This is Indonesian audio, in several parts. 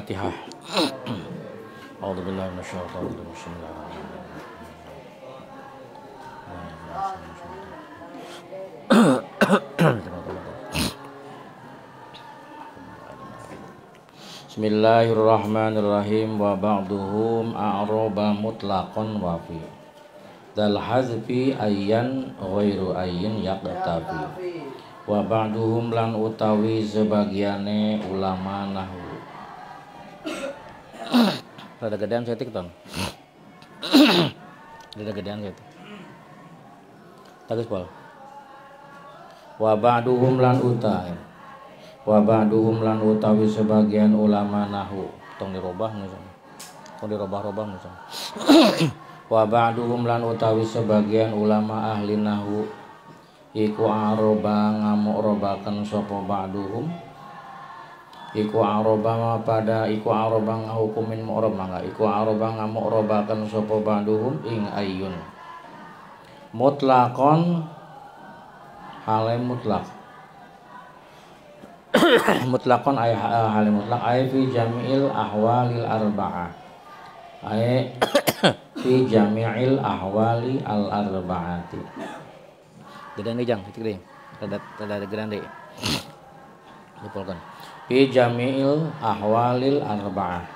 Al-Fatihah. A'udzubillahi minasyaitonir rajim. Bismillahirrahmanirrahim. Bismillahirrahmanirrahim. Wa ba'duhum a'raba mutlaqan wa fi dal hazfi ayyan ghairu ayyin yaqtafi. Wa ba'duhum lan utawi sebagiane ulama nahwu. Rada gedean saya tikton. Rada gedean saya. Tagus pol. Wa ba'duhum lan utawi. Wa ba'duhum lan utawi sebagian ulama nahwu. Tong dirobah misalnya. Tong dirobah-robah misalnya. Wa ba'duhum lan utawi sebagian ulama ahli nahwu iku aroba ngamu'robakan sapa ba'duhum iku aroba pada iku aroba ngahukumin mu'rob mangga iku aroba ngamu'robakan sapa ba'duhum ing ayyun mutlaqon hale mutlaq mutlaqon ay hale mutlaq ay fi jami'il ahwalil arba'ah ay fi jami'il ahwali al arba'ati. Gedean deh jang, titik deh. Rada gedean deh. Dipolkan. Fi jami'il ahwalil arba'ah.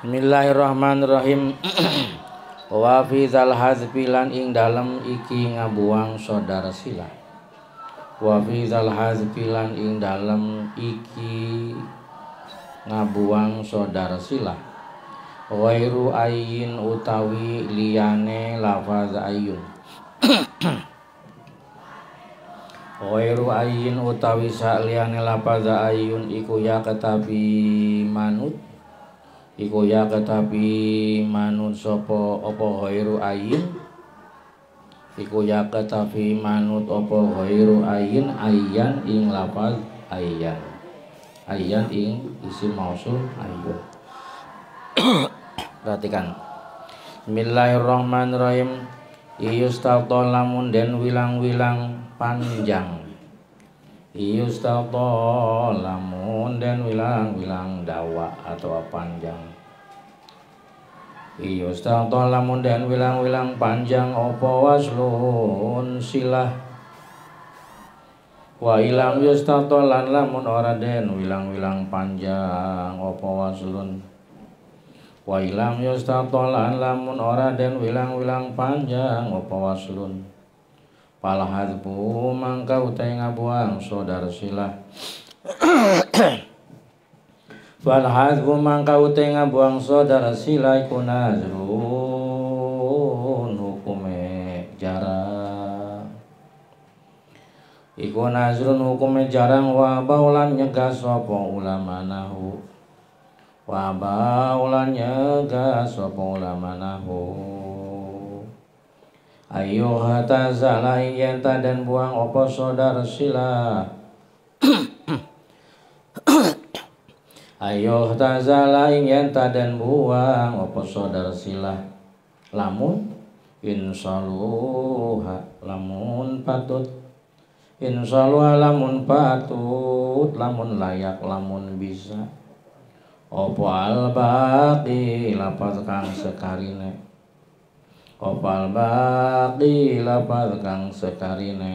Bismillahirrahmanirrahim. Wa fi zal hazfi lan ing dalem iki ngabuang saudara sila. Wa fi zal hazfi lan ing dalem iki ngabuang saudara sila. Ghairu ayyin utawi liyane lafaz ayyun. Ghairu ayyin utawi saliyane lafaz ayyun iku ya ketabi manut iku ya ketabi manut sapa apa ghairu ayyin iku ya ketabi manut apa ghairu ayyin ayyan ing lafaz ayyan ayyan ing isim mausul ayyun. Perhatikan. Bismillahirrahmanirrahim. Iyustaqto lamun den wilang-wilang panjang. Iyustaqto lamun den wilang-wilang dawa atau panjang. Iyustaqto lamun den wilang-wilang panjang apa waslun silah. Wa ilam yustaqto lan lamun ora den wilang-wilang panjang apa waslun. Wa ilam yustatolan lamun ora den wilang-wilang panjang apa waslun. Fal hadbu mangka utai ngabuang saudara silah. Fal hadbu mangka utai ngabuang saudara silah iku nazrun hukume jarang. Iku nazrun hukume jarang wa baulan nyegas sapa ulama nahwu. Wa baulan nyegas sapa ulama nahwu ayyuha tazala yen dan buang apa saudara sila ayyuh tazala yen dan buang apa saudara sila lamun insaluha lamun patut insaluha lamun patut lamun layak lamun bisa opo al-baqi lapaz kang sekarine opo al-baqi lapaz kang sekarine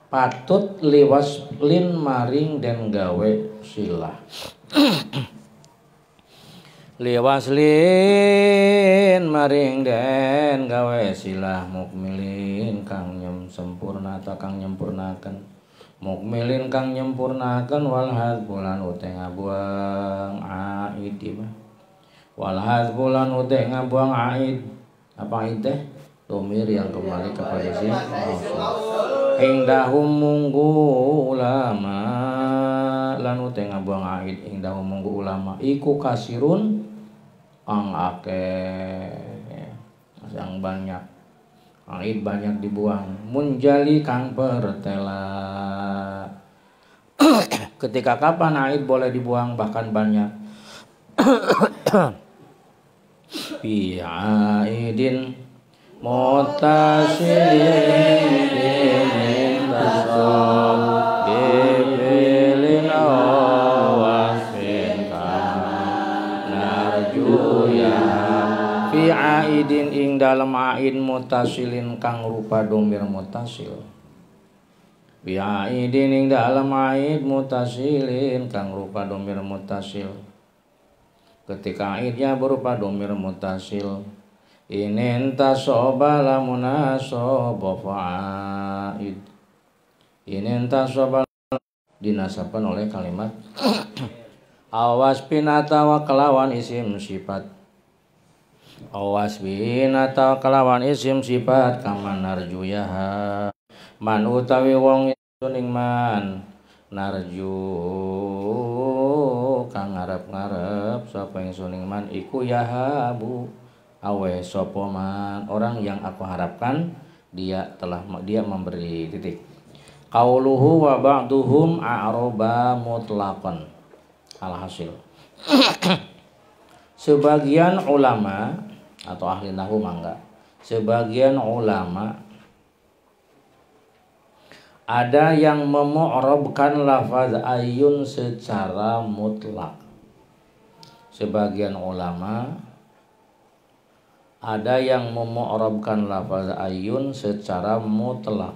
patut liwas lin maring den gawe silah liwas lin maring den gawe silah mukmilin kang sempurna ta kang nyempurnaken mukmilin kang nyempurnakan wal hazbulan ute ngabuang aid mah wal hazbulan ute ngabuang aid apa aid teh domir yang kembali kepada si indahum munggu ulama lan ute ngabuang aid indahum munggu ulama iku kasirun kang akeh yang banyak aid banyak dibuang munjali kang pertela. Ketika kapan aid boleh dibuang bahkan banyak. Fi aidin mutasilin tasawuf bibilin mutasilin kang rupa domir mutasil bi'aidin ing dalam aid mutasilin kang rupa domir mutasil ketika aidnya berupa domir mutasil inin tasoba lamun asoba fa'id inin tasoba dinasabkan oleh kalimat awas pinata kelawan isim sifat awas pinata kelawan isim sifat kaman narjuyaha man utawi wong suning man narju kang ngarep-ngarep sapa yang suning man iku yahabu awe sapa man orang yang aku harapkan dia memberi titik qauluhu wa ba'duhum a'raba mutlaqan. Alhasil sebagian ulama atau ahli nahwu mangga sebagian ulama ada yang memu'rabkan lafaz ayun secara mutlak. Sebagian ulama ada yang memu'rabkan lafaz ayun secara mutlak.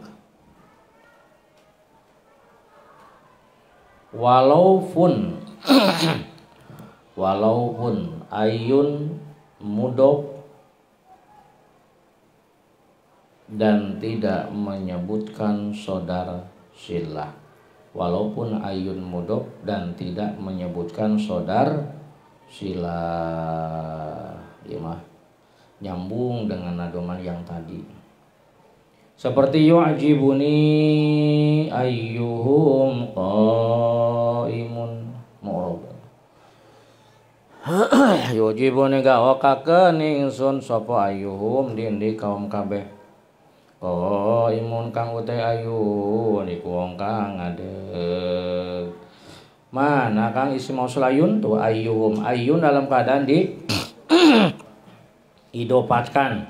Walaupun ayun mudhof dan tidak menyebutkan saudara silah. Walaupun ayun mudhof dan tidak menyebutkan saudara silah. Gimana? Nyambung dengan nadoman yang tadi. Seperti yu'jibuni ayyuhum qaimun mu'rab. Yu'jibuni gawakakeun ingsun sapa ayyuhum di kaum kabeh. Qaimun kang utai ayun iku wong kang ngadeg. Mana kang isi mausul ayun tuh ayyuhum ayun dalam keadaan di idopatkan.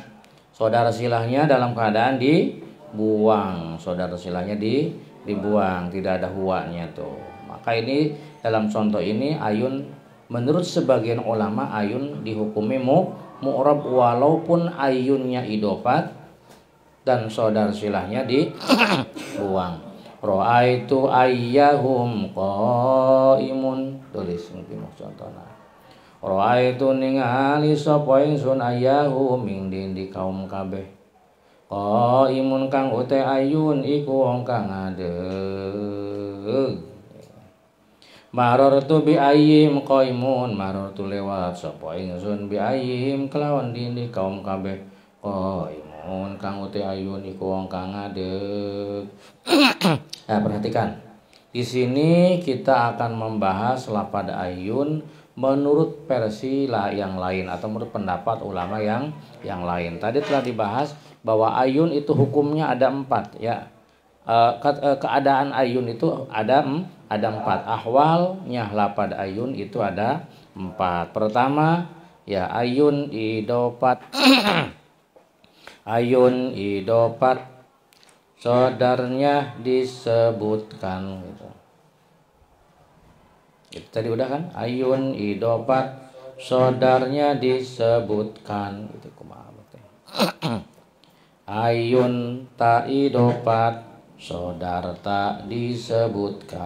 Saudara silahnya dalam keadaan dibuang, saudara silahnya dibuang, tidak ada huwanya tuh. Maka ini dalam contoh ini ayun menurut sebagian ulama ayun dihukumi mu'rab walaupun ayunnya idofat dan saudara silahnya dibuang. Ra'aitu ayyahum qaimun, tulis mungkin contohnya. Ra'aitu ningali sapa ingsun ayyahum ing di kaum kabeh. Qaimun kang ute ayun iku wong kang ngadeg. Marartu bi ayyim qaimun, marartu lewat sapa ingsun bi ayyim kelawan di kaum kabeh. Qaimun kang ute ayun iku wong kang ngadeg. Nah, perhatikan. Di sini kita akan membahas lafaz ayun menurut versi yang lain atau menurut pendapat ulama yang lain. Tadi telah dibahas bahwa ayun itu hukumnya ada 4 ya. Keadaan ayun itu ada 4. Ahwalnya lafaz ayun itu ada 4. Pertama ya ayun idofat. Ayun idofat saudaranya disebutkan gitu. Itu tadi udah kan? Ayun idofat saudaranya disebutkan gitu kumaha teh. Ayun ta idofat saudar tak disebutkan.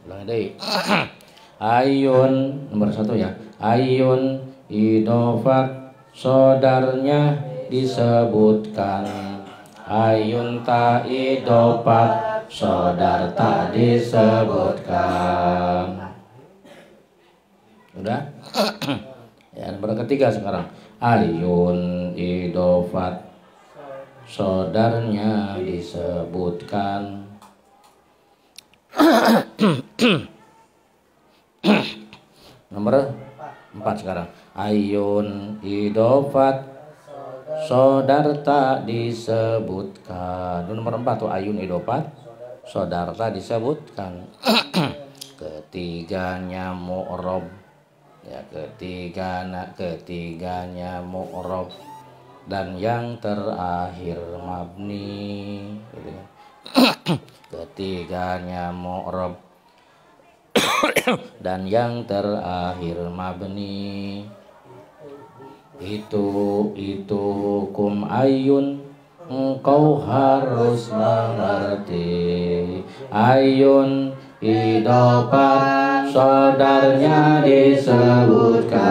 Ulang deui. Ayun nomor 1 ya. Ayun idofat saudaranya disebutkan. Ayun ta idofat saudar tak disebutkan. Udah? Ya, nomor ketiga sekarang. Ayun idofat saudarnya disebutkan. Nomor 4 sekarang. Ayun idofat saudar tak disebutkan. Nomor 4 tuh ayun idofat saudara disebutkan. Ketiganya mu'rab ya, ketiganya mu'rab dan yang terakhir mabni gitu ya. Ketiganya mu'rab dan yang terakhir mabni. Itu hukum ayun, engkau harus mengerti. Ayun idofat sodarnya disebutkan.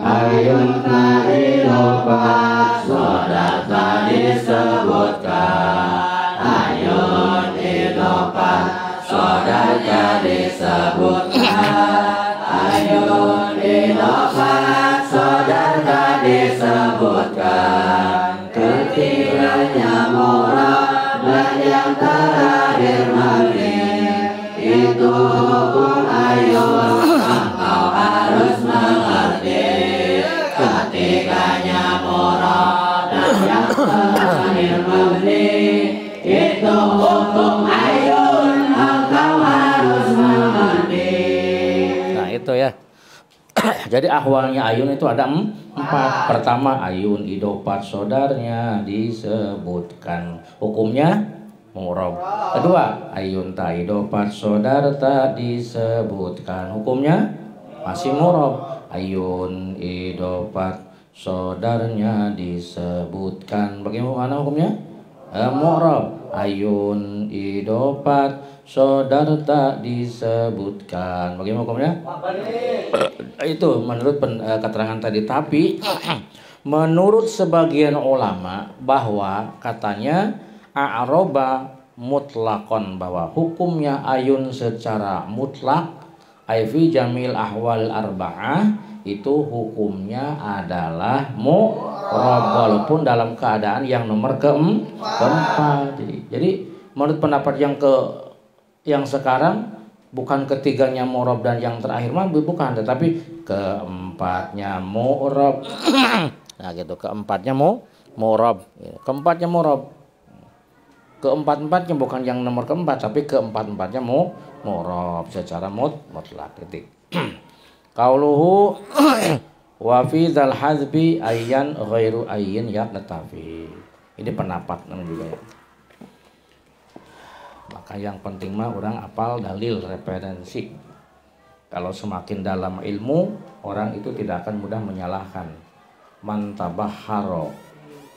Ayun idofat sodarnya disebutkan. Ayun idofat sodarnya disebutkan. Ayun idofat sodarnya disebutkan. Ketiganya murad dan yang terakhir mabni. Itu hukum ayun, engkau harus mengerti. Ketiganya murad dan yang terakhir mabni. Itu hukum ayun, engkau harus mengerti. Nah itu ya. Jadi ahwalnya ayun itu ada 4. Pertama, ayun idofat sodarnya disebutkan, hukumnya mu'rab. Kedua, ayun ta idofat sodar tak disebutkan, hukumnya masih mu'rab. Ayun idofat sodarnya disebutkan, bagaimana hukumnya? Mu'rab. Ayun idofat sodar tak disebutkan, bagaimana hukumnya? Itu menurut keterangan tadi. Tapi menurut sebagian ulama bahwa katanya a'roba mutlakon, bahwa hukumnya ayun secara mutlak, fi jamil ahwal arba'ah, itu hukumnya adalah mu'rab walaupun dalam keadaan yang nomor keempat. Jadi menurut pendapat yang sekarang, bukan ketiganya mu'rab dan yang terakhir mah bukan, tetapi keempatnya mu'rab. Nah gitu, keempatnya mu'rab. Keempatnya mu'rab. Keempat-empatnya bukan yang nomor keempat, tapi keempat-empatnya mu'rab secara mutlak. Titik. Qauluhu wa fi dzal hadzbi ayyan ghairu ayyin yaqtafi. Ini pendapat namanya juga ya. Maka yang penting mah orang apal dalil referensi. Kalau semakin dalam ilmu, orang itu tidak akan mudah menyalahkan. Man tabahharo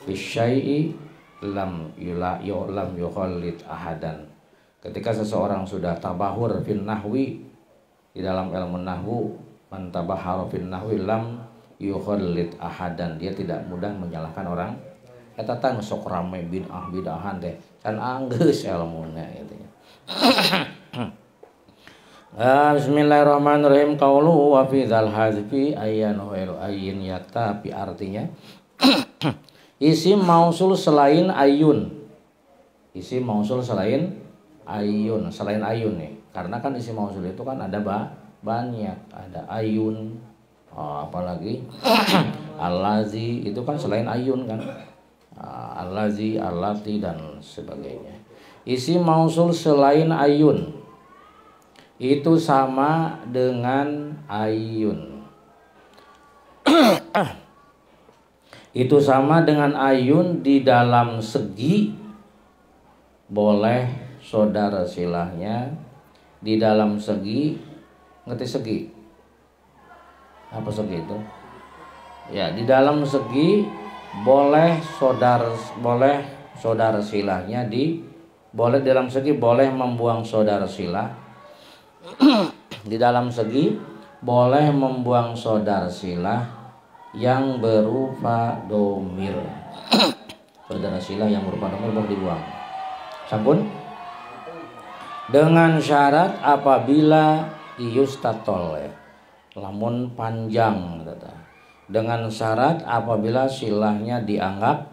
bisyai'i lam yukhallid ahadan. Ketika seseorang sudah tabahur fil nahwi, di dalam ilmu nahwu, man tabahharo fil nahwi lam yukhallid ahadan, dia tidak mudah menyalahkan orang. Eta tang sok rame bid'ahan teh can anggeus ilmuna gitu ya. Bismillahirrahmanirrahim. Qaulu wa fi dzal hazfi ayyan ghairu ayyin yaktafi, artinya isim mausul selain ayun. Isim mausul selain ayun, selain ayun nih. Karena kan isim mausul itu kan ada banyak, ada ayun, apalagi allazi itu kan selain ayun kan. Allazi, allati dan sebagainya. Isim mausul selain ayun itu sama dengan ayun. Itu sama dengan ayun di dalam segi boleh saudara silahnya, di dalam segi, ngerti segi? Apa segi itu? Ya, di dalam segi boleh saudara silahnya, boleh dalam segi boleh membuang saudara silah. Di dalam segi boleh membuang saudara silah yang berupa domir. Saudara silah yang berupa domir boleh dibuang. Sampun? Dengan syarat apabila iustatol, lamun panjang, dengan syarat apabila silahnya dianggap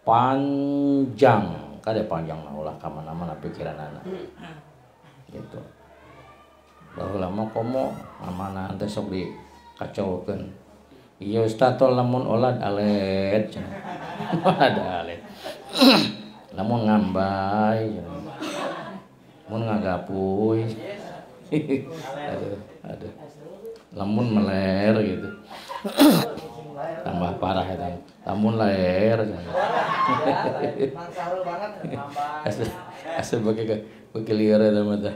panjang. Kada panjang mah ulah ka mana-mana pikiranana. Gitu. Baheula mah komo amanah teh sok dikacaukeun. Ieu ustaz tol lamun olad alet cenah. Ada alet. Lamun ngambay cenah. Mun ngagapuy. Aduh. Lamun meler gitu. Tambah parah itu. Lamun leer. Asal pakai liar ada mata.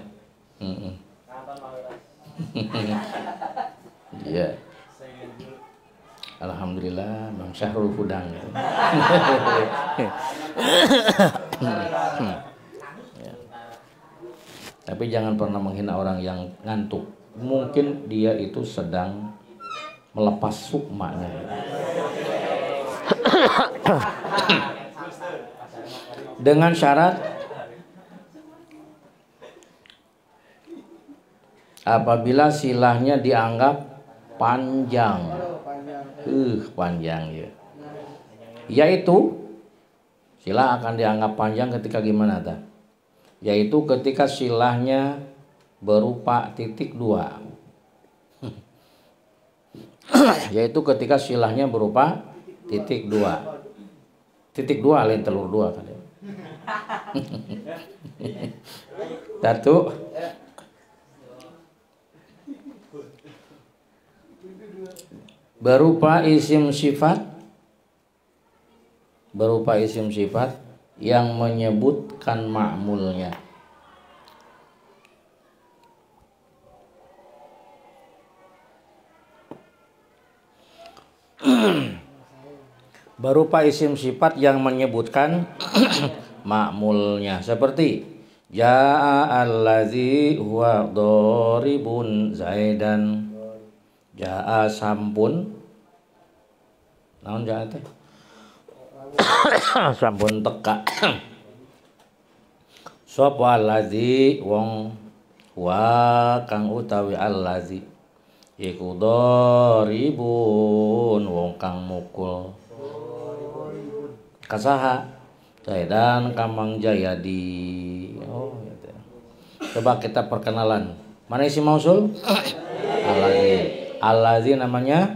Iya. Alhamdulillah Bang Syahrul Hudang. Ya. Tapi jangan pernah menghina orang yang ngantuk. Mungkin dia itu sedang melepas sukmanya. Dengan syarat apabila silahnya dianggap panjang. Panjang ya. Yaitu silah akan dianggap panjang ketika gimana ta? Yaitu ketika silahnya berupa titik dua. Yaitu ketika silahnya berupa titik dua. Titik dua lain telur dua kan ya. Satu. Berupa isim sifat yang menyebutkan ma'mulnya. Berupa isim sifat yang menyebutkan ma'mulnya, seperti jaa allazi huwa dharibun zaidan. Jaa sampun naon jaa teh sampun teka sapa allazi wong wa kang utawi allazi iku dharibun wong kang mukul kasaha zaidan kamang jayadi. Oh gitu. Coba kita perkenalan. Mana isim mausul? Allazi. Allazi namanya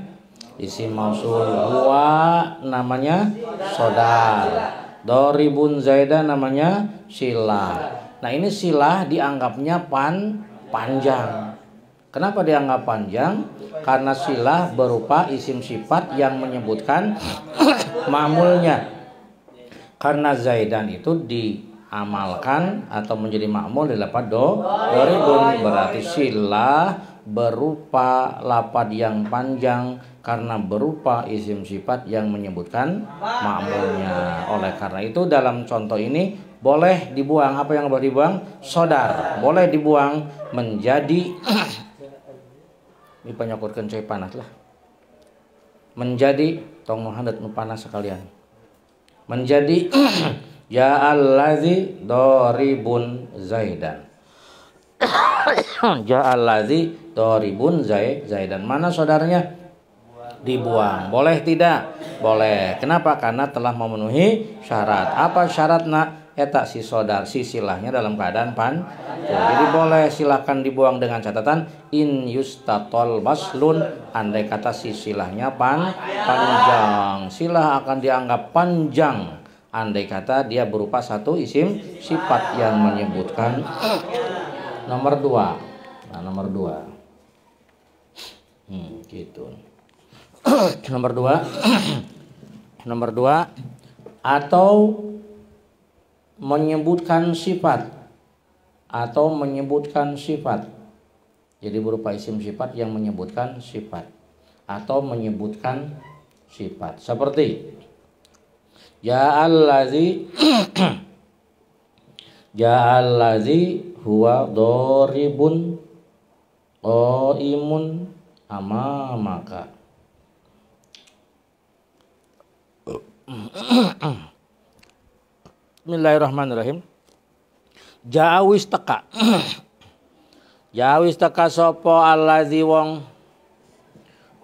isim mausul, huwa namanya sodar, doribun zaidan namanya silah. Nah ini silah dianggapnya panjang. Kenapa dianggap panjang? Karena silah berupa isim sifat yang menyebutkan ma'mulnya. Karena zaidan itu diamalkan atau menjadi ma'mul di lafaz doribun, berarti silah berupa lapad yang panjang karena berupa isim sifat yang menyebutkan ma'mulnya. Oleh karena itu dalam contoh ini boleh dibuang. Apa yang boleh dibuang? Sodar. Boleh dibuang menjadi ini penyokurkan coy panas lah. Menjadi tong handat nu panas sekalian. Menjadi ya allazi doribun zaidan. Ja'alazi doribun zaidan. Mana saudaranya? Dibuang. Boleh tidak? Boleh. Kenapa? Karena telah memenuhi syarat. Apa syaratna? Eta si saudar, si silahnya dalam keadaan jadi boleh, silahkan dibuang dengan catatan in yustatol baslun, andai kata si silahnya panjang. Silah akan dianggap panjang andai kata dia berupa satu isim sifat yang menyebutkan nomor dua. Nah, nomor dua. Gitu. Nomor dua. Nomor dua. Atau menyebutkan sifat. Atau menyebutkan sifat. Jadi berupa isim sifat yang menyebutkan sifat. Atau menyebutkan sifat. Seperti Ja'allazi Ja'allazi huwa doribun qaimun amamaka. Bismillahirrahmanirrahim. Ja'awis teka. Ja'awis teka sapa allazi wong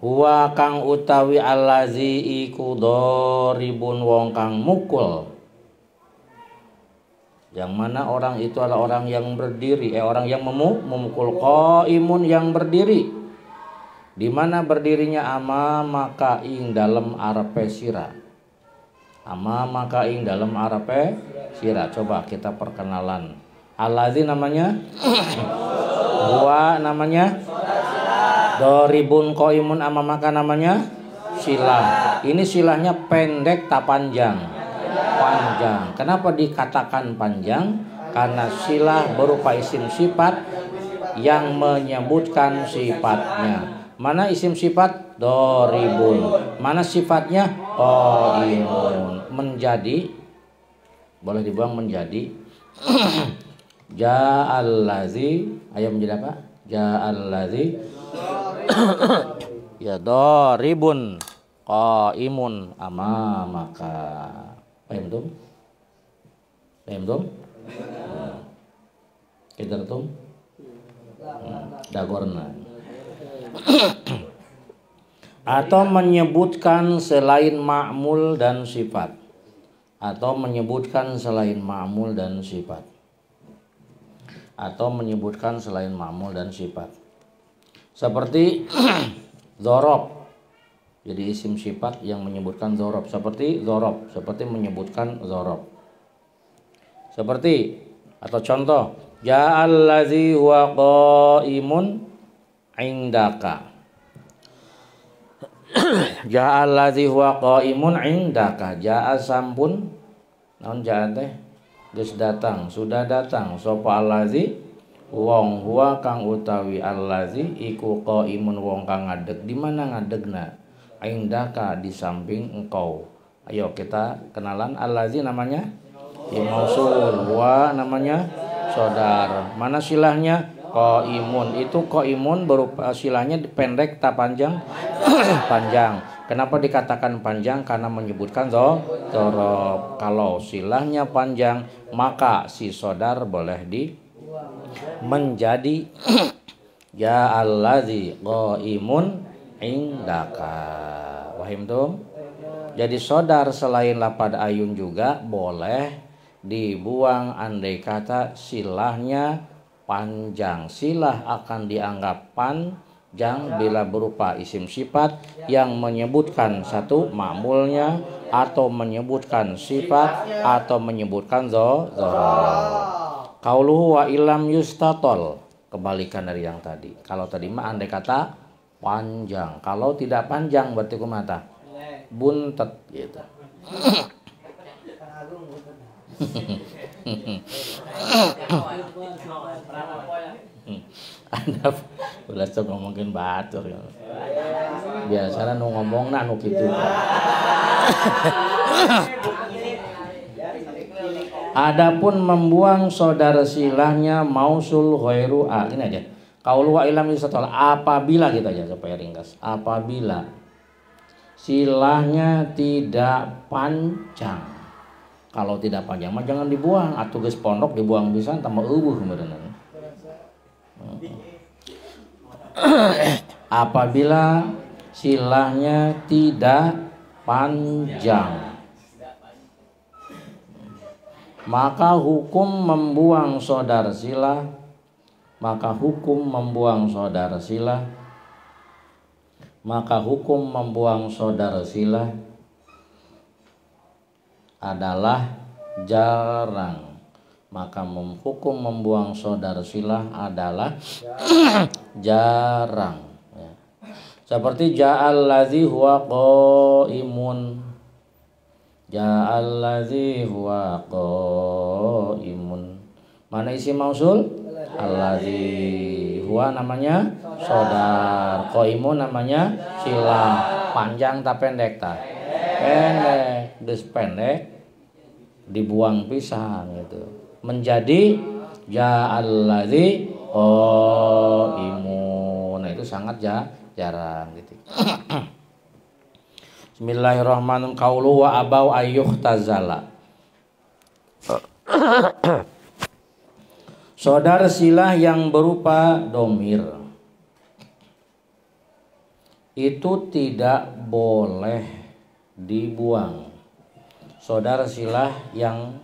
huwa kang utawi allazi iku doribun wong kang mukul. Yang mana orang itu adalah orang yang berdiri, orang yang memukul, qaimun yang berdiri. Di mana berdirinya? Amamaka ing dalam arepe sira. Amamaka ing dalam arepe sira. Coba kita perkenalan. Allazi namanya huwa namanya doribun qaimun amamaka namanya silah. Ini silahnya pendek tak panjang. Panjang. Kenapa dikatakan panjang? Karena silah berupa isim sifat yang menyebutkan sifatnya. Mana isim sifat? Doribun. Mana sifatnya? Qaimun. Menjadi, boleh dibuang menjadi. Ja'allazi, ayo menjadi apa? Ja'allazi ya doribun qaimun amamaka. Paham tuh? Paham tuh? Kita tuh dagorna. Atau menyebutkan selain ma'mul dan sifat. Atau menyebutkan selain ma'mul dan sifat. Atau menyebutkan selain ma'mul dan sifat. Seperti dzorob. Jadi isim sifat yang menyebutkan dzorob. Seperti dzorob. Seperti menyebutkan dzorob. Seperti atau contoh, ja'allazi huwa qaimun indaka. Ja'allazi huwa qaimun indaka. Ja'a sampun naon ja'a teh geus datang, sudah datang sapa allazi wong huwa kang utawi allazi iku qaimun wong kang ngadeg. Di mana ngadegna? Indaka di samping engkau. Ayo kita kenalan. Allazi namanya mausul, wa namanya sodar. Mana silahnya? Qaimun. Itu qaimun berupa silahnya pendek tak panjang? Panjang. Kenapa dikatakan panjang? Karena menyebutkan dzorob. Kalau silahnya panjang, maka si sodar boleh di menjadi ja'allazi qaimun indaka. Wahim tuh? Jadi sodar selain lapad ayun juga boleh dibuang andai kata silahnya panjang. Silah akan dianggap panjang bila berupa isim sifat yang menyebutkan satu ma'mulnya, atau menyebutkan sifat, atau menyebutkan dzorob. Qauluhu wa ilam yustatol, kebalikan dari yang tadi. Kalau tadi mah andai kata panjang, kalau tidak panjang berarti kumata buntet gitu. Anda ulah sok ngomongin batur ya. Biasanya nu ngomongna nu kitu. Adapun membuang saudara silahnya mausul ghairu a. Ini aja. Qaulu wa ilam yusatal, apabila gitu aja supaya ringkas. Apabila silahnya tidak panjang. Kalau tidak panjang mah jangan dibuang, atuh geus pondok dibuang pisan tambah eueuh kemudian. Apabila silahnya tidak panjang, maka hukum membuang saudara silah, maka hukum membuang saudara silah, maka hukum membuang saudara silah adalah jarang. Maka hukum membuang saudara silah adalah jarang ya. Seperti ja'allazi huwa qaimun. Ja'allazi huwa qaimun. Mana isi mausul? Allazi. Huwa namanya sodar. Qaimun namanya silah. Panjang tak pendek tak? Pendek. Des pendek dibuang pisan gitu. Menjadi ja'allazi qaimun. Nah itu sangat jarang gitu. Bismillahirrahmanirrahim. Qaulu wa abau ayyuhtazala. Saudara silah yang berupa domir itu tidak boleh dibuang. Saudara silah yang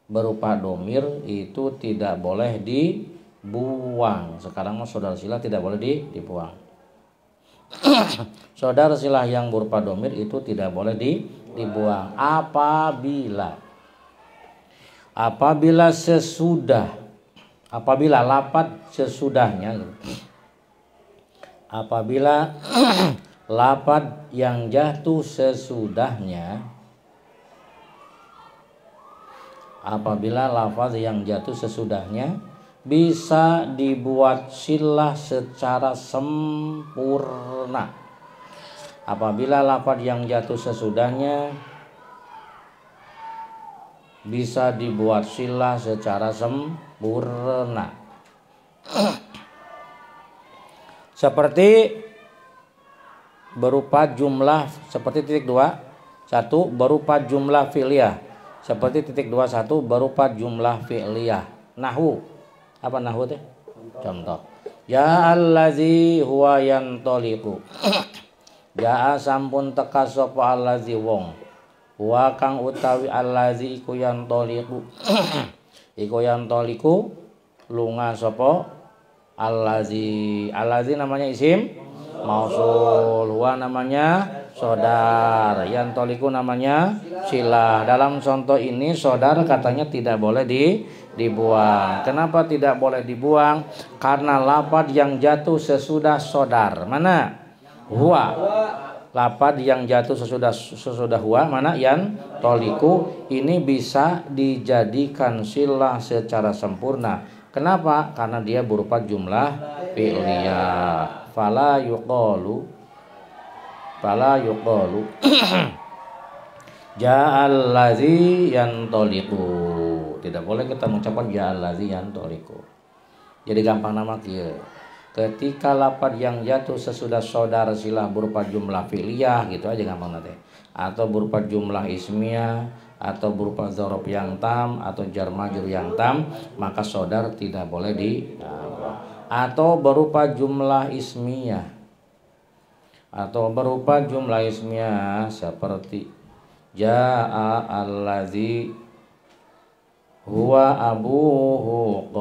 berupa domir itu tidak boleh dibuang. Sekarang saudara silah tidak boleh dibuang. Saudara silah yang berupa domir itu tidak boleh dibuang apabila sesudah, apabila lafad sesudahnya, apabila lafad yang jatuh sesudahnya, apabila lafaz yang jatuh sesudahnya bisa dibuat silah secara sempurna. Apabila lafaz yang jatuh sesudahnya bisa dibuat silah secara sempurna. Seperti berupa jumlah seperti titik 2 1 berupa jumlah fi'liyah, seperti titik 21 berupa jumlah fi'liyah. Nahwu, apa nahwu teh? Contoh, ya allazi huwa yantaliqu. Ya sampun teka sapa allazi wong, wa kang utawi allazi iku yantaliqu. Iku yantaliqu lunga sapa allazi. Allazi namanya isim mausul, wa namanya sodar, yantoliku namanya silah. Dalam contoh ini sodar katanya tidak boleh dibuang. Kenapa tidak boleh dibuang? Karena lafaz yang jatuh sesudah sodar mana? Huwa. Lafaz yang jatuh sesudah huwa mana? Yantoliku. Ini bisa dijadikan silah secara sempurna. Kenapa? Karena dia berupa jumlah fi'liyah. Fala yuqalu ja'allazi yantoliku. Tidak boleh kita mengucapkan ja'allazi yantoliku. Jadi gampang nama kieu. Ketika lafaz yang jatuh sesudah sodar silah berupa jumlah fi'liyah gitu aja gampang nanti. Atau berupa jumlah ismiyah, atau berupa dzaraf yang tam, atau jar majrur yang tam, maka sodar tidak boleh atau berupa jumlah ismiyah, seperti jaa allazi huwa abuhu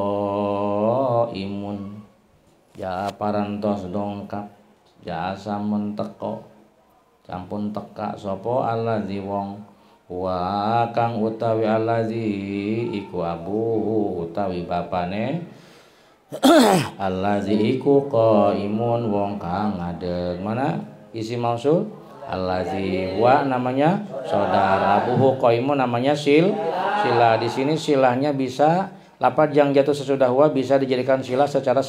qaimun. Jaa parantos dongkap, jaa sampun teka, sampun teka sapa allazi wong, wa kang utawi allazi iku abuhu utawi bapane allazi iku qaimun wong kang ngadeg. Mana isi mausul? Allazi. Wa namanya saudara, abuhu qaimun namanya sila. Di sini silahnya bisa lafaz yang jatuh sesudah wa bisa dijadikan silah secara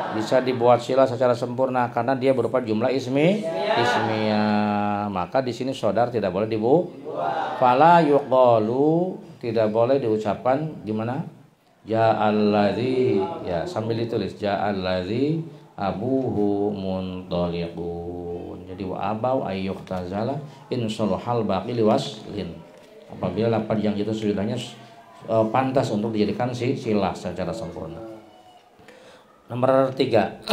bisa dibuat silah secara sempurna karena dia berupa jumlah ismiyah. Maka di sini saudara tidak boleh dibuang. Fala yuqalu, tidak boleh diucapkan di mana? Ja'allazi, ya sambil ditulis ja'allazi abuhu muntaliqun. Jadi wa abau ayyuhtazala insalhal baqi liwaslin. Apabila lafaz yang itu sesudahnya pantas untuk dijadikan silah secara sempurna. Nomor 3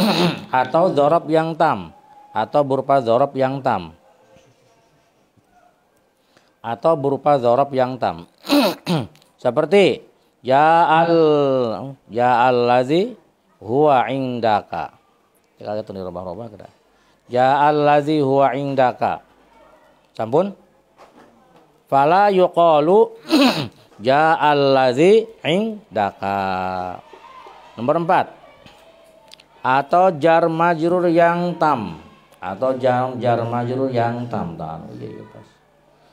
atau dzaraf yang tam, atau berupa dzaraf yang tam, atau berupa dzaraf yang tam. Seperti ja'allazi huwa indaka. Kita lihat tuh robah-robah kada. Ja'allazi huwa indaka. Sampun? Fala yuqalu ja'allazi indaka. Nomor 4 atau jar majrur yang tam, atau jar majrur yang tam.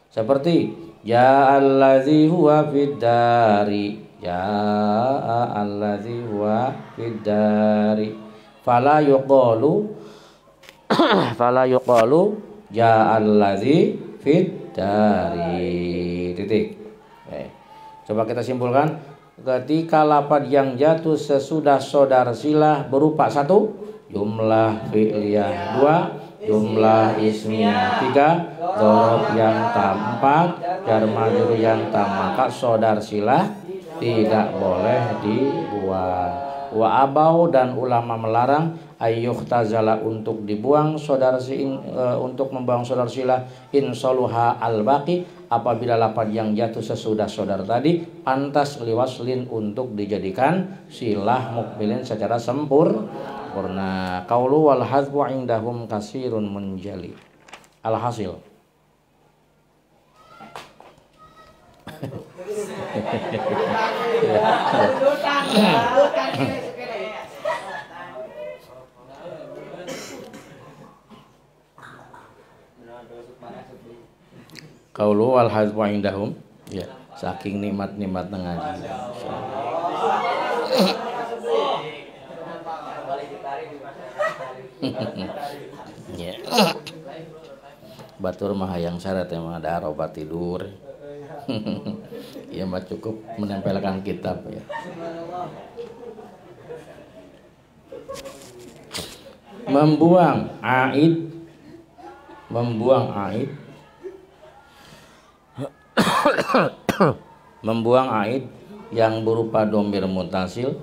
Seperti ja'allazi huwa fiddari, ja'allazi huwa fiddari. Fala yuqalu ja'allazi fiddari. Titik. Coba kita simpulkan. Ketika lafaz yang jatuh sesudah sodar silah berupa 1 jumlah fi'liyah, 2 jumlah ismiyah, 3 dzaraf yang tam, 4 jar majrur yang tam, maka sodar silah tidak boleh dibuang. Wa abau, dan ulama melarang ayyuhtazala untuk dibuang untuk membuang sodar silah insaluha al-baqi apabila lafaz yang jatuh sesudah sodar tadi pantas liwaslin untuk dijadikan silah mukbilin secara sempurna. Qaulu wal hadfu indahum kasirun munjali. Alhasil qaulu wal hadfu indahum, ya saking nikmat-nikmat ngaji. Ya. Batur mah hayang syarat emang ada obat tidur. Ya mah cukup menempelkan kitab ya. Membuang aid membuang aid yang berupa dhamir mutasil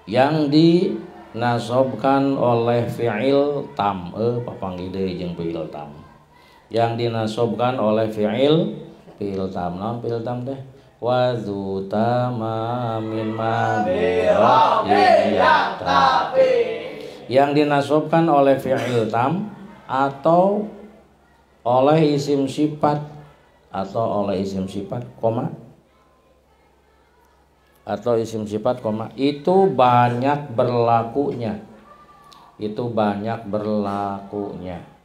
yang dinasobkan oleh fi'il tam papanggih deui jeung fi'il tam yang dinasobkan oleh fi'il tam. Naon fi'il tam teh? Wa dzu tamamin yang dinasobkan oleh fi'il tam atau oleh isim sifat koma itu banyak berlakunya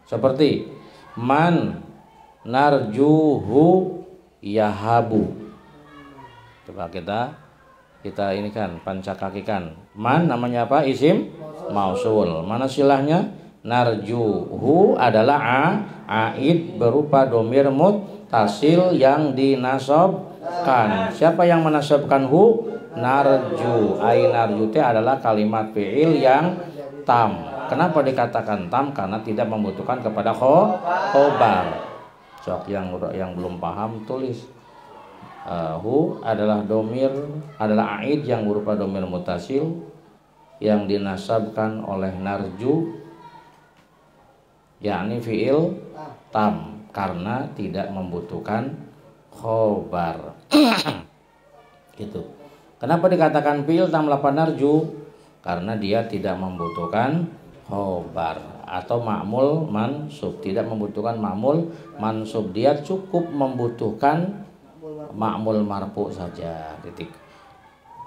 seperti man narjuhu yahabu. Coba kita ini kan pancakakikan. Man namanya apa? Isim mausul. Mana silahnya? Narjuhu adalah aid berupa dhamir muttasil yang dinasobkan. Siapa yang menasabkan hu? Narju. Narju itu adalah kalimat fi'il yang tam. Kenapa dikatakan tam? Karena tidak membutuhkan kepada khobar. Sok yang belum paham tulis. Hu adalah aid yang berupa dhamir muttasil yang dinasabkan oleh narju, yakni fi'il tam, karena tidak membutuhkan khobar. Gitu. Kenapa dikatakan fi'il tam lafaz narju? Karena dia tidak membutuhkan khobar atau ma'mul mansub, tidak membutuhkan ma'mul mansub, dia cukup membutuhkan ma'mul marfu saja. Titik.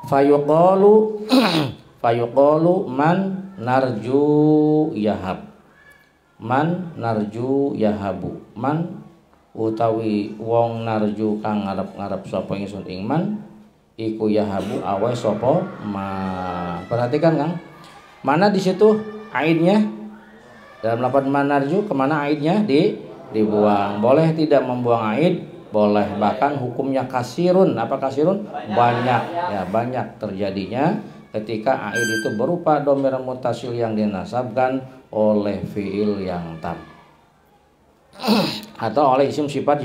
Fayuqalu man narju yahab. Man narju yahabu. Man utawi wong narju kang ngarep sapa ingsun ing man iku yahabu awe sapa ma. Perhatikan Kang. Mana di situ aidnya? Dalam lafaz man narju kemana aidnya? Dibuang. Boleh tidak membuang aid? Boleh, bahkan hukumnya kasirun. Apa kasirun? Banyak. Ya, banyak terjadinya ketika aid itu berupa dhamir muttasil yang dinasabkan oleh fi'il yang tam. Atau oleh isim sifat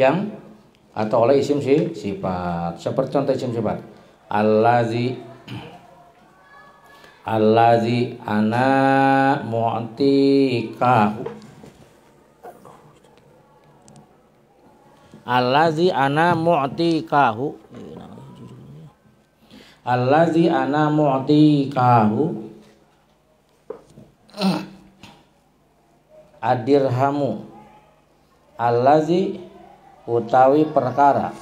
sifat. Seperti contoh isim sifat. Allazi ana mu'tikahu. Allazi ana mu'tikahu. Allazi ana mu'tikahu. Adirhamu. Allazi utawi perkara.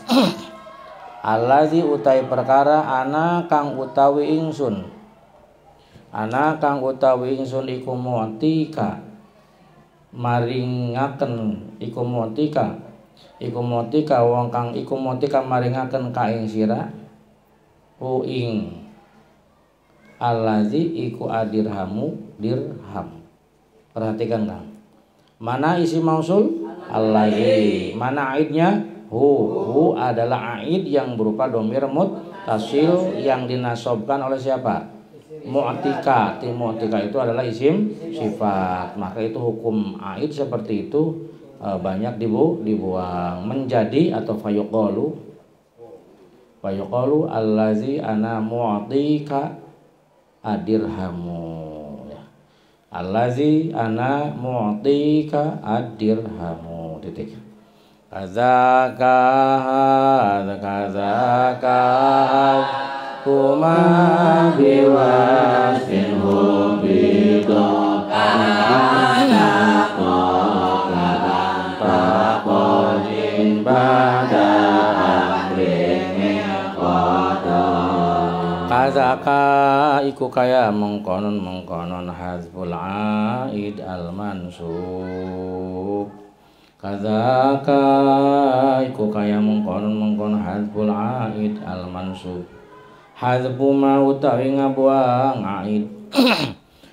Allazi utawi perkara ana kang utawi ingsun. Ana kang utawi ingsun iku mu'tika. Maringaken iku mu'tika. Iku motika wong kang iku motika maringaken ka ing sira ing allazi iku adirhamu dirham. Perhatikan Kang. Mana isi mausul? Allazi. Mana aidnya? Hu adalah aid yang berupa dhamir muttasil yang dinasobkan oleh siapa? Mu'tika. Mu'tika itu adalah isim sifat. Maka itu hukum aid seperti itu banyak dibuang menjadi atau fayuqalu allazi ana mu'tika adirhamu ya. Allazi ana mu'tika adirhamu titik. Kazaka kuma biwasin hubito Kazaka iku kaya mengkonon hazful aid al mansub Kadzaka iku kaya mengkon hadzful aid al mansub. Hadzfu ma utawi ngabuang aid.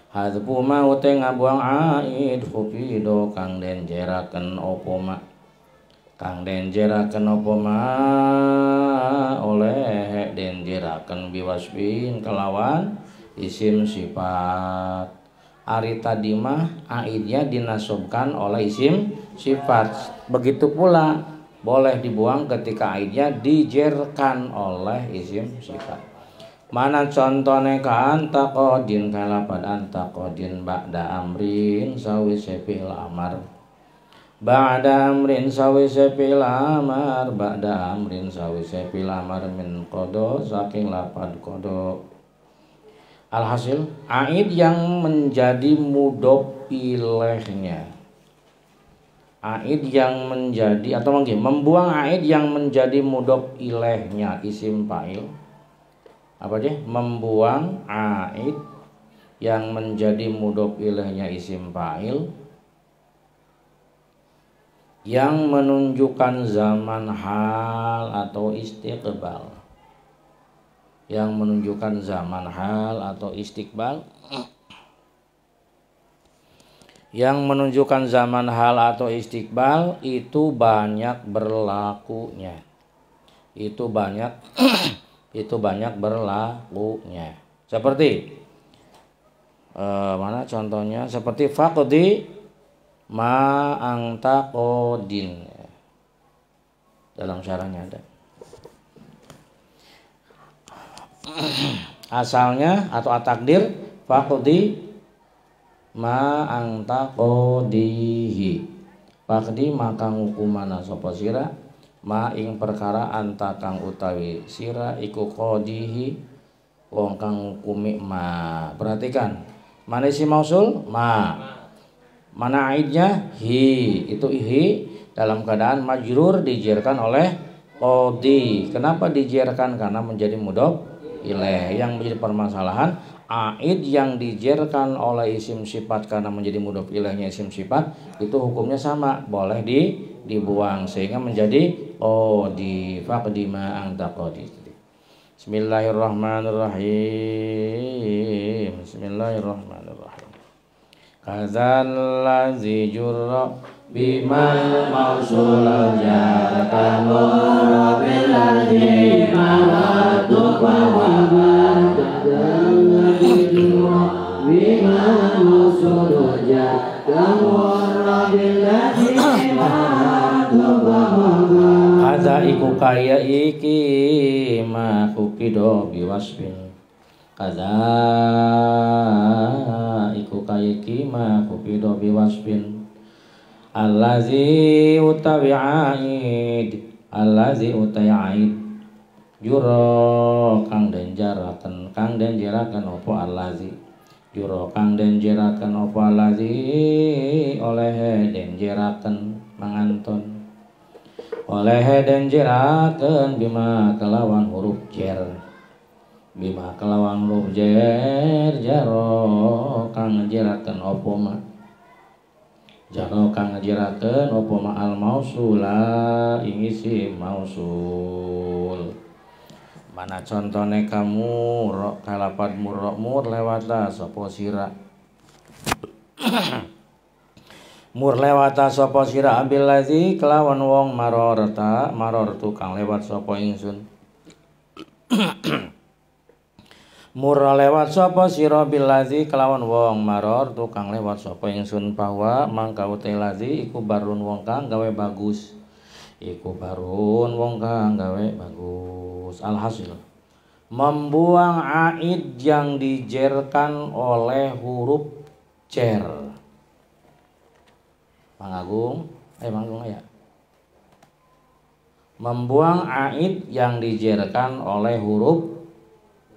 Hadzfu ma utawi ngabuang aid fufido kang den jeraken apa ma. Kang den jeraken apa ma oleh den jeraken biwasbin kelawan isim sifat. Ari tadi mah aidnya dinasobkan oleh isim sifat. Begitu pula boleh dibuang ketika aidnya dijerkan oleh isim sifat. Mana contohnya ka antaqodin kalapad antaqodin ba'da amrin sawise fi'il amar. Ba'da amrin sawise fi'il amar, ba'da amrin sawise fi'il amar min qada saking lapad qada. Alhasil aid yang menjadi mudhof ilaihnya. Aid yang menjadi atau mungkin membuang aid yang menjadi mudhof ilaihnya isim fa'il. Apa dia? Membuang aid yang menjadi mudhof ilaihnya isim fa'il yang menunjukkan zaman hal atau istiqbal. Yang menunjukkan zaman hal atau istiqbal. Yang menunjukkan zaman hal atau istiqbal itu banyak berlakunya. Itu banyak berlakunya. Seperti mana contohnya? Seperti faqdi ma anta qodin. Dalam syarahnya ada. Asalnya atau at-takdir faqdi ma anta qodihi. Faqdi maka ngukumana sapa sira ma ing perkara anta kang utawi sira iku qodihi wong kang ngukumi ma. Perhatikan, mana isi mausul ma, mana aidnya hi. Itu hi dalam keadaan majrur dijerkan oleh qodi. Kenapa dijerkan? Karena menjadi mudhof ilaih. Yang menjadi permasalahan aid yang dijerkan oleh isim sifat karena menjadi mudhof ilaihnya isim sifat itu hukumnya sama, boleh dibuang sehingga menjadi qodi. Faqdi ma anta qodi. Bismillahirrahmanirrahim. Bismillahirrahmanirrahim. Kadzallazi jurra bimal mausul jar kamur bil ladzi ma'atu wa kadzallazi jurra bimal mausul jar kamur bil ladzi ma'atu wa kadza iku kaya iki ma kupido biwasbin. Kadza iku kaya iki ma kupido biwasbin. Allazi utawi aid, allazi utawi aid juro kang den jeraken opo allazi. Juro kang den jeraken opo allazi oleh den jeraken manganton. Oleh den jeraken bima kelawan huruf jer. Bima kelawan huruf jer jaro kang jeraken opo ma. Jaro kang ngajirakeun apa ma'al mausula ing isim mausul. Mana contone kamu kalapad mur lewata sapa sira. Mur lewata sapa sira ambil lazi kelawan wong marortu kang lewat sapa ingsun. Mur lewat sapa sira bil ladzi kelawan wong maror tukang lewat sapa ingsun bahwa mangka utai ladzi iku barun wong kang gawe bagus. Iku barun wong kang gawe bagus. Alhasil membuang aid yang dijerkan oleh huruf jer. Manggung ya. Membuang aid yang dijerkan oleh huruf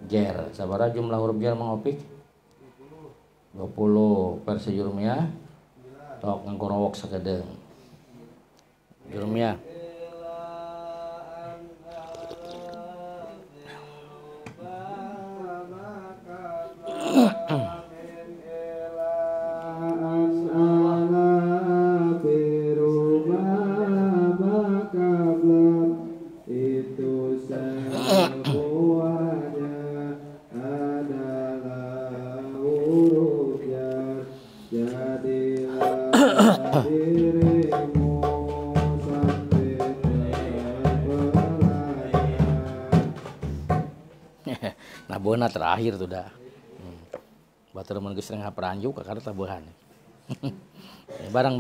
jer. Sabaraha jumlah huruf jer mangopik? 20 versi Jurumiyah. Tok ngkorowok sakedeung. Jurumiyah. beuna terakhir tuh dah. Batur mun geus tengah peranju ka kada tabuhan. Barang.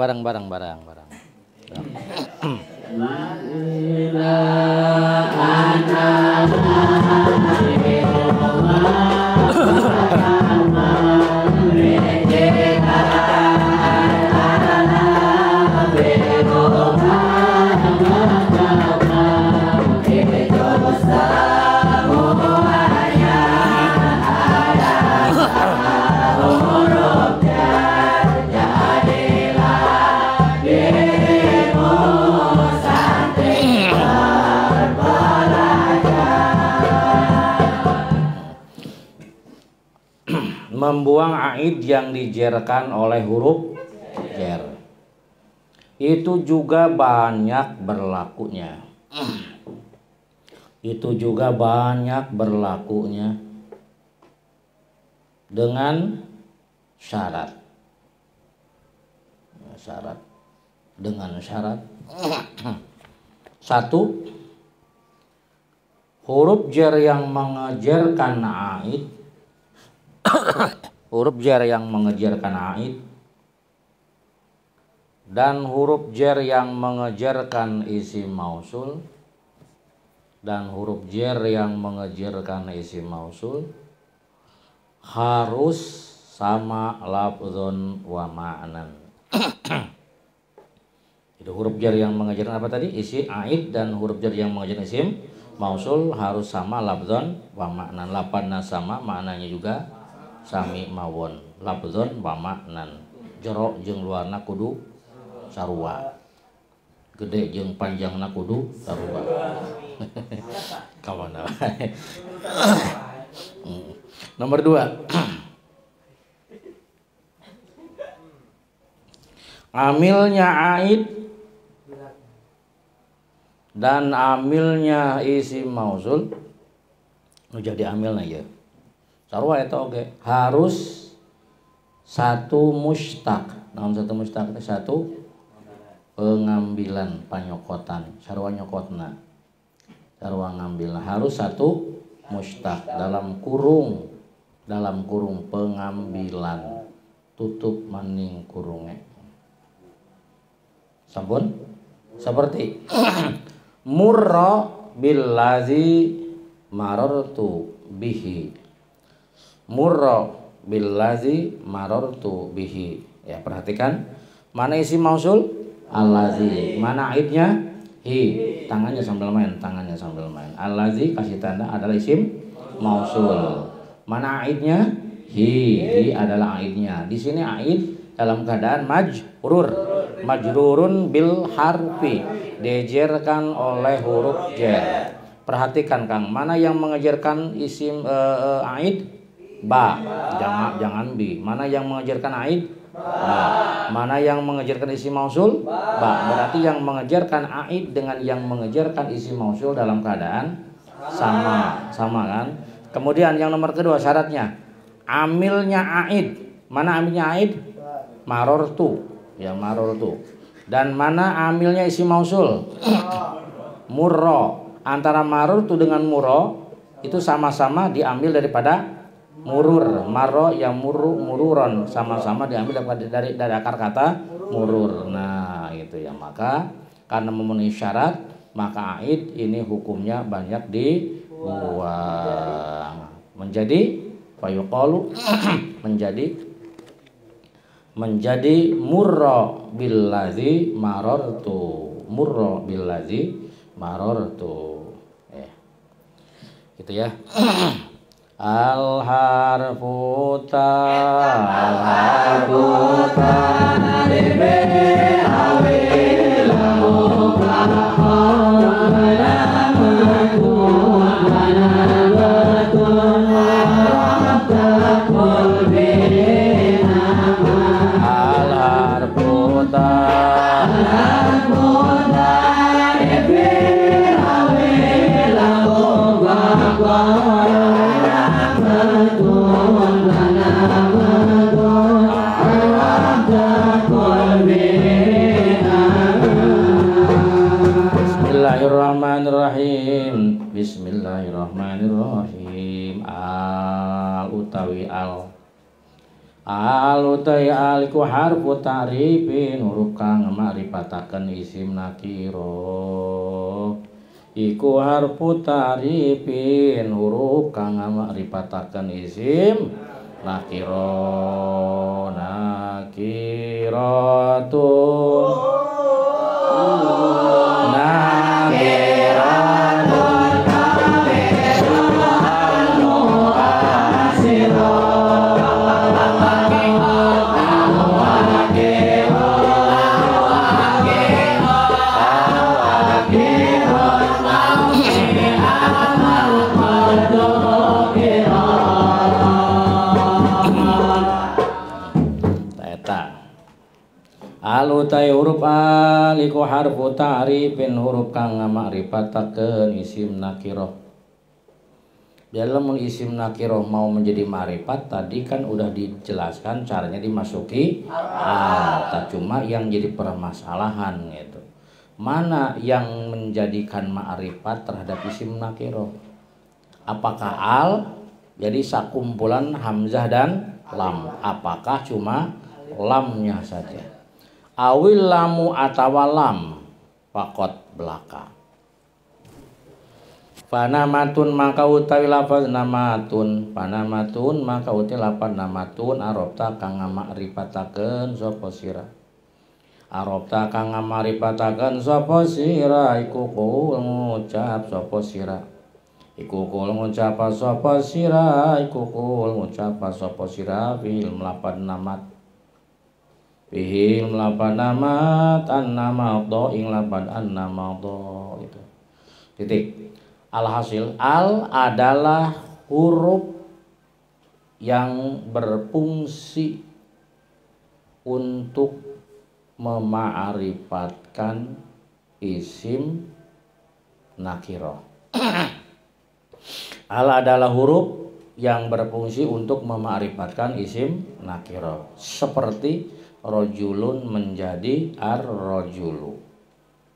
Membuang aid yang dijerkan oleh huruf jer. Itu juga banyak berlakunya. Dengan syarat. Satu, huruf jer yang mengejerkan aid dan huruf jer yang mengejerkan isim mausul harus sama lafzon wa ma'nan. Itu huruf jer yang mengejerkan apa tadi? Isi aid, dan huruf jer yang mengejerkan isim mausul harus sama lafzon wa ma'nan. Lapanna sama, maknanya juga sami mawon. Lafzon wa ma'nan. Jero jeung luarna kudu sarua. Gede jeung panjangna kudu sarua. Kawan wae. Nomor 2. Amilnya aid dan amilnya isim mausul nu jadi amilna ya. Sarua eta oge harus satu mustaq. Naon satu mustaq? Satu pengambilan, panyokotan. Sarua nyokotna. Sarua ngambilna harus satu mustaq dalam kurung pengambilan. Tutup maning kurunge. Sampun? Seperti murra billazi marartu bihi. Ya, perhatikan. Mana isim mausul? Allazi. Mana aidnya? Hi. Tangannya sambil main. Allazi kasih tanda adalah isim mausul. Mana aidnya? Hi adalah aidnya. Di sini aid dalam keadaan majrurun bil harfi, dijerkan oleh huruf jer. Perhatikan Kang, mana yang mengejarkan isim aid? Ba, jangan bi. Mana yang mengejarkan aid? Ba. Mana yang mengejarkan isim mausul? Ba. Berarti yang mengejarkan aid dengan yang mengejarkan isim mausul dalam keadaan sama kan? Kemudian yang nomor kedua syaratnya amilnya aid. Mana amilnya aid? Marortu. Ya, marortu. Dan mana amilnya isim mausul? Murro. Antara marortu dengan murro itu sama-sama diambil daripada murur. Marro yang mururon sama-sama diambil dari akar kata murur. Nah, itu ya. Maka karena memenuhi syarat, maka aid ini hukumnya banyak dibuang. Menjadi fayuqalu menjadi murra billazi marartu. Gitu ya. Al harfu ta Bismillahirrahmanirrahim. isim al utawi al utawi al iku harfu ta'rifin huruf kang makrifataken isim nakira iku harfu ta'rifin huruf kang makrifataken isim nakira nakiratun utai huruf al iku harfu ta'rifin huruf kang makrifatakeun isim nakirah. Dalam isim nakirah mau menjadi ma'rifat tadi kan udah dijelaskan caranya dimasuki al. Cuma yang jadi permasalahan gitu. Mana yang menjadikan ma'rifat terhadap isim nakirah? Apakah al jadi sakumpulan hamzah dan lam? Apakah cuma lamnya saja? Awil lamu atawalam fakot belaka. Panamatun maka utawi lafaz namatun. Panamatun maka utawi lafaz namatun arabta kang makrifatakeun sapa sira. Arabta kang makrifatakeun sapa sira iku kul ngucap sapa sira. Iku kul ngucap sapa sira iku kul ngucap sapa sira fil lafaz namat. Bihil melapan namat an-namadho ing lapan an-namadho itu. Titik. Alhasil al adalah huruf yang berfungsi untuk mema'rifatkan isim nakirah. Al adalah huruf yang berfungsi untuk mema'rifatkan isim nakirah. Seperti rojulun menjadi ar-rojulu.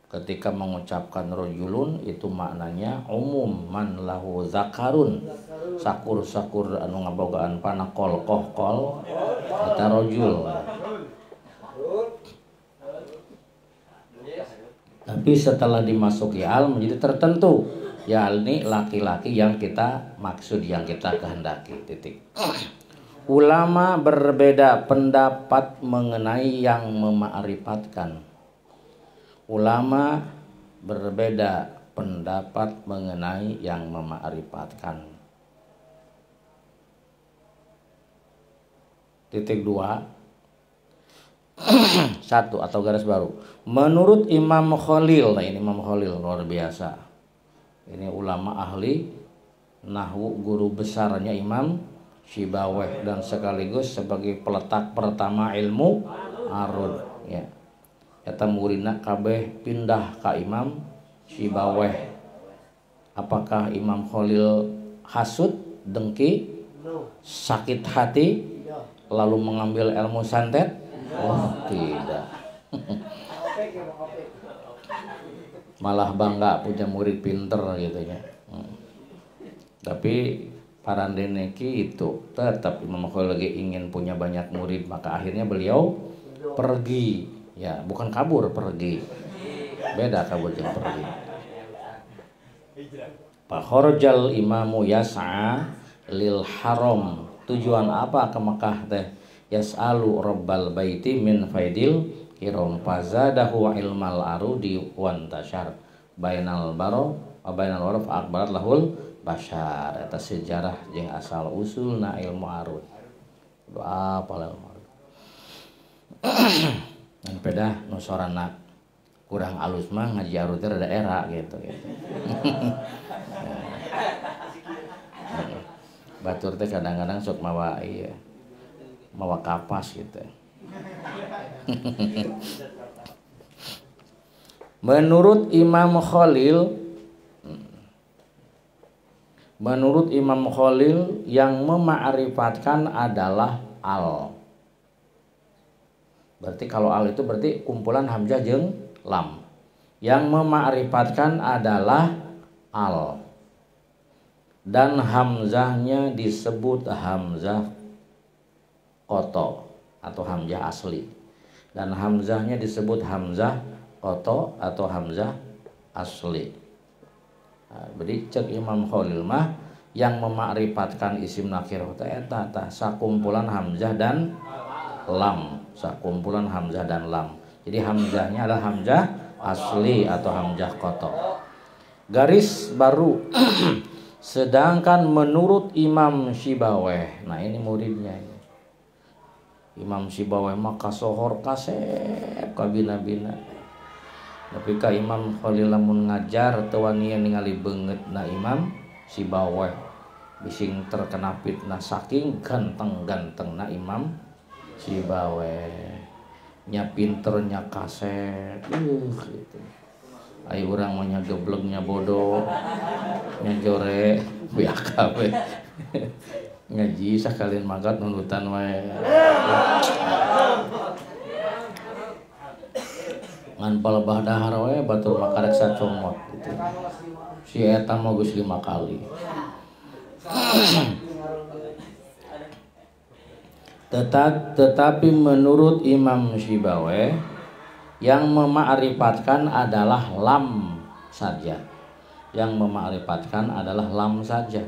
Ketika mengucapkan rojulun itu maknanya umum man lahu zakarun sakur-sakur anu ngabogaan pana kol eta rojul. Tapi setelah dimasuki al menjadi tertentu, yakni laki-laki yang kita maksud, yang kita kehendaki. Titik. Ulama berbeda pendapat mengenai yang mema'rifatkan. Ulama berbeda pendapat mengenai yang mema'rifatkan. Titik 2. 1 atau garis baru. Menurut Imam Khalil, nah ini Imam Khalil luar biasa. Ini ulama ahli nahwu, guru besarnya Imam Sibawayh dan sekaligus sebagai peletak pertama ilmu arud ya. Eta muridna kabeh pindah ka Imam Sibawayh. Apakah Imam Khalil hasud, dengki, sakit hati lalu mengambil ilmu santet? Oh, tidak. Malah bangga punya murid pinter gitu ya. Tapi parandeneki itu tetap Imam Khalil lagi ingin punya banyak murid, maka akhirnya beliau pergi ya, bukan kabur, pergi. Beda kabur jeung pergi. Fa kharajal imamu yas'a lil haram. Tujuan apa ke Mekah teh? Yas'alu rabbal baiti min faidil hiram fazadahu ilmal arudi wan tashar bainal baro wa bainal warf akbarat lahul bashar. Eta sejarah jeung asal usulna ilmu arud. Doa apa ilmu arud. Dan pedah nu sorana kurang alus mah ngaji arud teh rada era gitu. Batur teh kadang-kadang sok mawa ieu. Mawa kapas gitu. Menurut Imam Khalil yang mema'rifatkan adalah al. Berarti kalau al itu berarti kumpulan hamzah jeung lam. Yang mema'rifatkan adalah al. dan hamzahnya disebut hamzah koto atau hamzah asli, dan hamzahnya disebut hamzah koto atau hamzah asli. Nah, jadi cek Imam Khalil mah yang memakrifatkan isim nakirah eta sakumpulan hamzah dan lam, sakumpulan hamzah dan lam. Jadi hamzahnya adalah hamzah asli atau hamzah koto. Garis baru. Sedangkan menurut Imam Sibawayh, nah ini muridnya ini. Imam Sibawayh mah kasohor kasep kabina-bina. Tapi ka Imam Khalil lamun ngajar teu wani ningali beungeutna Imam Sibawayh. Bising terkena fitnah saking ganteng-gantengna Imam Sibawayh. Nya pinternya kasep. Gitu. Ai urang mah nya geblegnya bodoh. Nya jore biaka we. Ngaji sakalian magat nunutan wae. Ngan palebah dahar we batur makarek sacomot gitu. Si eta mah geus 5 kali. Tetapi menurut Imam Sibawayh yang mema'rifatkan adalah lam saja. Yang mema'rifatkan adalah lam saja.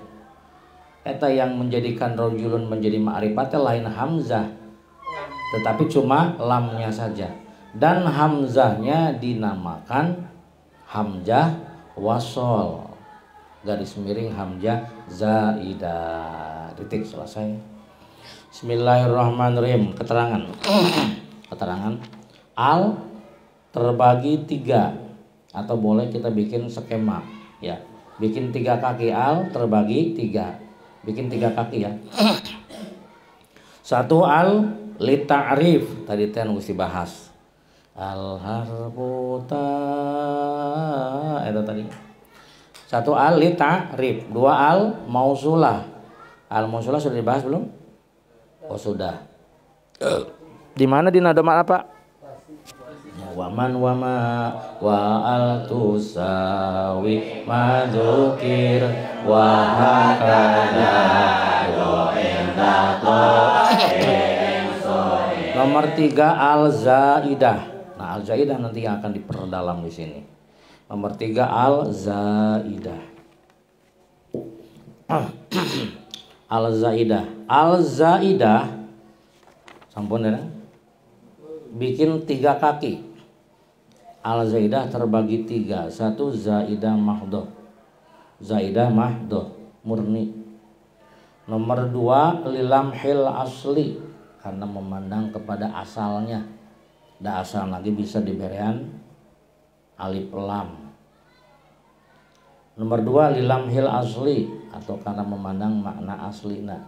Eta yang menjadikan rojulun menjadi ma'rifatnya lain hamzah, tetapi cuma lamnya saja. Dan hamzahnya dinamakan hamzah wasol, garis miring hamzah zaidah. Titik, selesai. Bismillahirrahmanirrahim. Keterangan. Keterangan al terbagi 3, atau boleh kita bikin skema ya. Bikin 3 kaki al terbagi 3. Bikin 3 kaki ya. 1 al li ta'rif, tadi teh geus dibahas. Al harfu ta eta tadi. 1 al li ta'rif, 2 al mausulah. Al mausulah sudah dibahas belum? Oh sudah. Di mana di nada apa? Waman wama wa al tusawi madzukir wa hakada wa indato. Nomor 3 al zaidah. Nah, al zaidah nanti yang akan diperdalam di sini. Nomor 3 al zaidah. Al zaidah. Al zaidah sampun ya. Bikin 3 kaki. Al zaidah terbagi 3. 1 zaidah mahdoh. Zaidah mahdoh murni. Nomor 2 lilamhil asli, karena memandang kepada asalnya. Da asal lagi bisa diberian alif lam. Nomor 2 lilamhil asli, atau karena memandang makna aslina,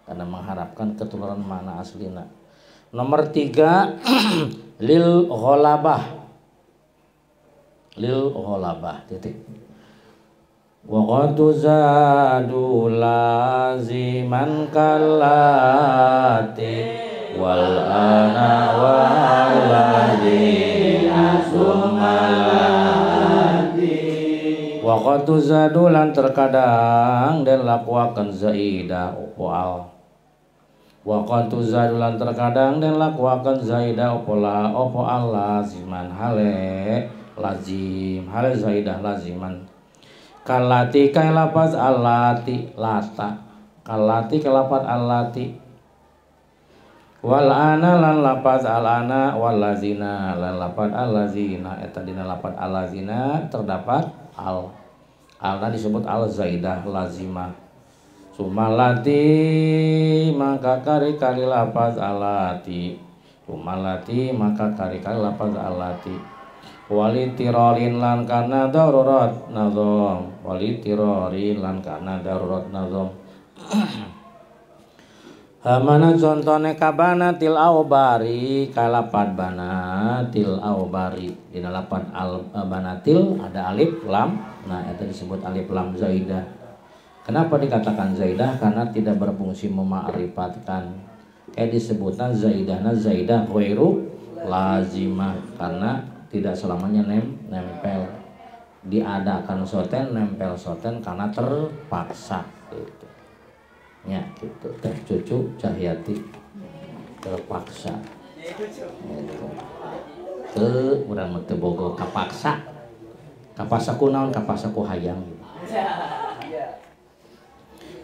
karena mengharapkan keturunan makna aslina. Nomor 3 lil ghalabah. Lil ghalabah titik. Wa qad zadu laziman kallati wal ana walladzina sumalati. Wa qad zadu lan terkadang dan lakuakan zaidah opal. Wa qad zadu lan terkadang dan lakuakan zaidah opola opo al laziman hale lazim, hale zaidah laziman. Kalati kai lafaz allati lata, kalati kai lafaz allati, wal ana lan lafaz al ana, wal lazina lan lafaz al lazina. Eta dina lafaz al lazina terdapat al, alna disebut al zaidah lazimah. Sumalati maka kari-kari lafaz alati, sumalati maka kari-kari lafaz alati. Walitirorin lan kana darurat nazom, walitirorin lan kana darurat nazom. Hamana contone kabanatil aubari, kalapad banatil aubari. Dina lapan al banatil ada alif lam, nah itu disebut alif lam zaidah. Kenapa dikatakan zaidah? Karena tidak berfungsi mema'rifatkan. Kayak disebutkan zaidahna zaidah ghairu lazimah, karena tidak selamanya nempel. diadakan soten nempel soten karena terpaksa gitu. Ya gitu. Teh Cucu Cahyati terpaksa. Gitu. Urang teu bogo kapaksa. Kapaksa ku naon? Kapaksa ku hayang.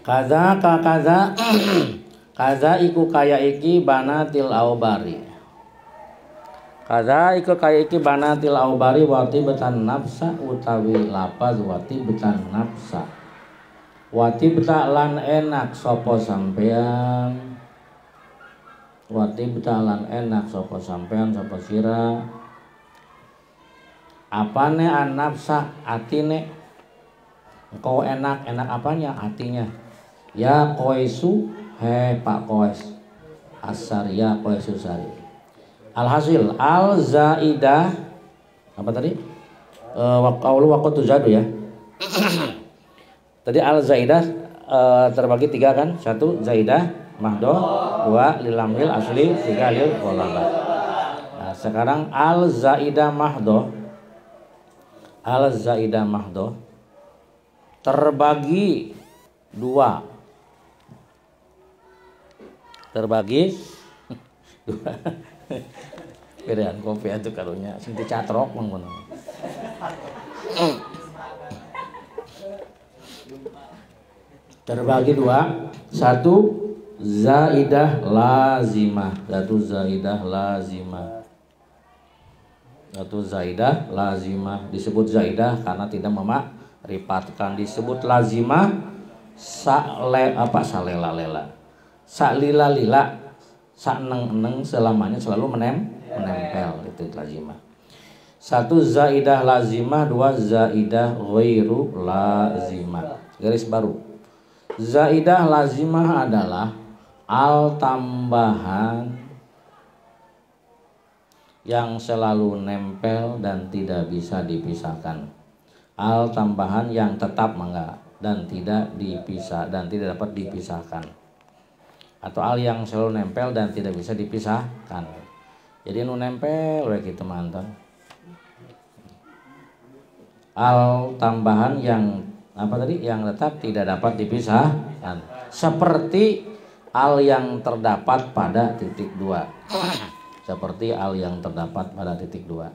Kaza ka kaza kaza iku kaya iki banatil aubari. Kaza iku kaya iki banatil aubari wati betan nafsa utawi lapaz wati betan nafsa. Wati beta lan enak sapa sampean. Wati beta lan enak sapa sampean sapa sira. Apane an nafsa atine? Engkau enak apanya? Hatinya. Ya Qaisu, he Pak Qais Asari, ya Qaisu Sari. Alhasil al zaidah apa tadi? Waqaulu waqtu zadu ya. Tadi al zaidah terbagi 3 kan? 1 zaidah mahdoh, 2 lil lamil asli, 3 lil ghalabah. Nah, sekarang al zaidah mahdoh. Al zaidah mahdoh terbagi 2. Terbagi 2. Bedaan kopi itu karunya sing dicatrok mangkono. Terbagi 2. 1 zaidah lazimah, 1 zaidah lazimah. 1 zaidah lazimah disebut zaidah karena tidak memakrifatan. Disebut lazimah salela-lela. Saklila-lila, sakneng-neng selamanya selalu menempel, itu lazimah. 1 zaidah lazimah, 2 zaidah ghairu lazimah. Garis baru. Zaidah lazimah adalah al tambahan yang selalu nempel dan tidak bisa dipisahkan. Al tambahan yang tetap dan tidak dapat dipisahkan. Atau al yang selalu nempel dan tidak bisa dipisahkan. Jadi nu nempel we kitu mantan. Al tambahan yang apa tadi? Yang tetap tidak dapat dipisahkan. Seperti al yang terdapat pada titik 2. Seperti al yang terdapat pada titik 2.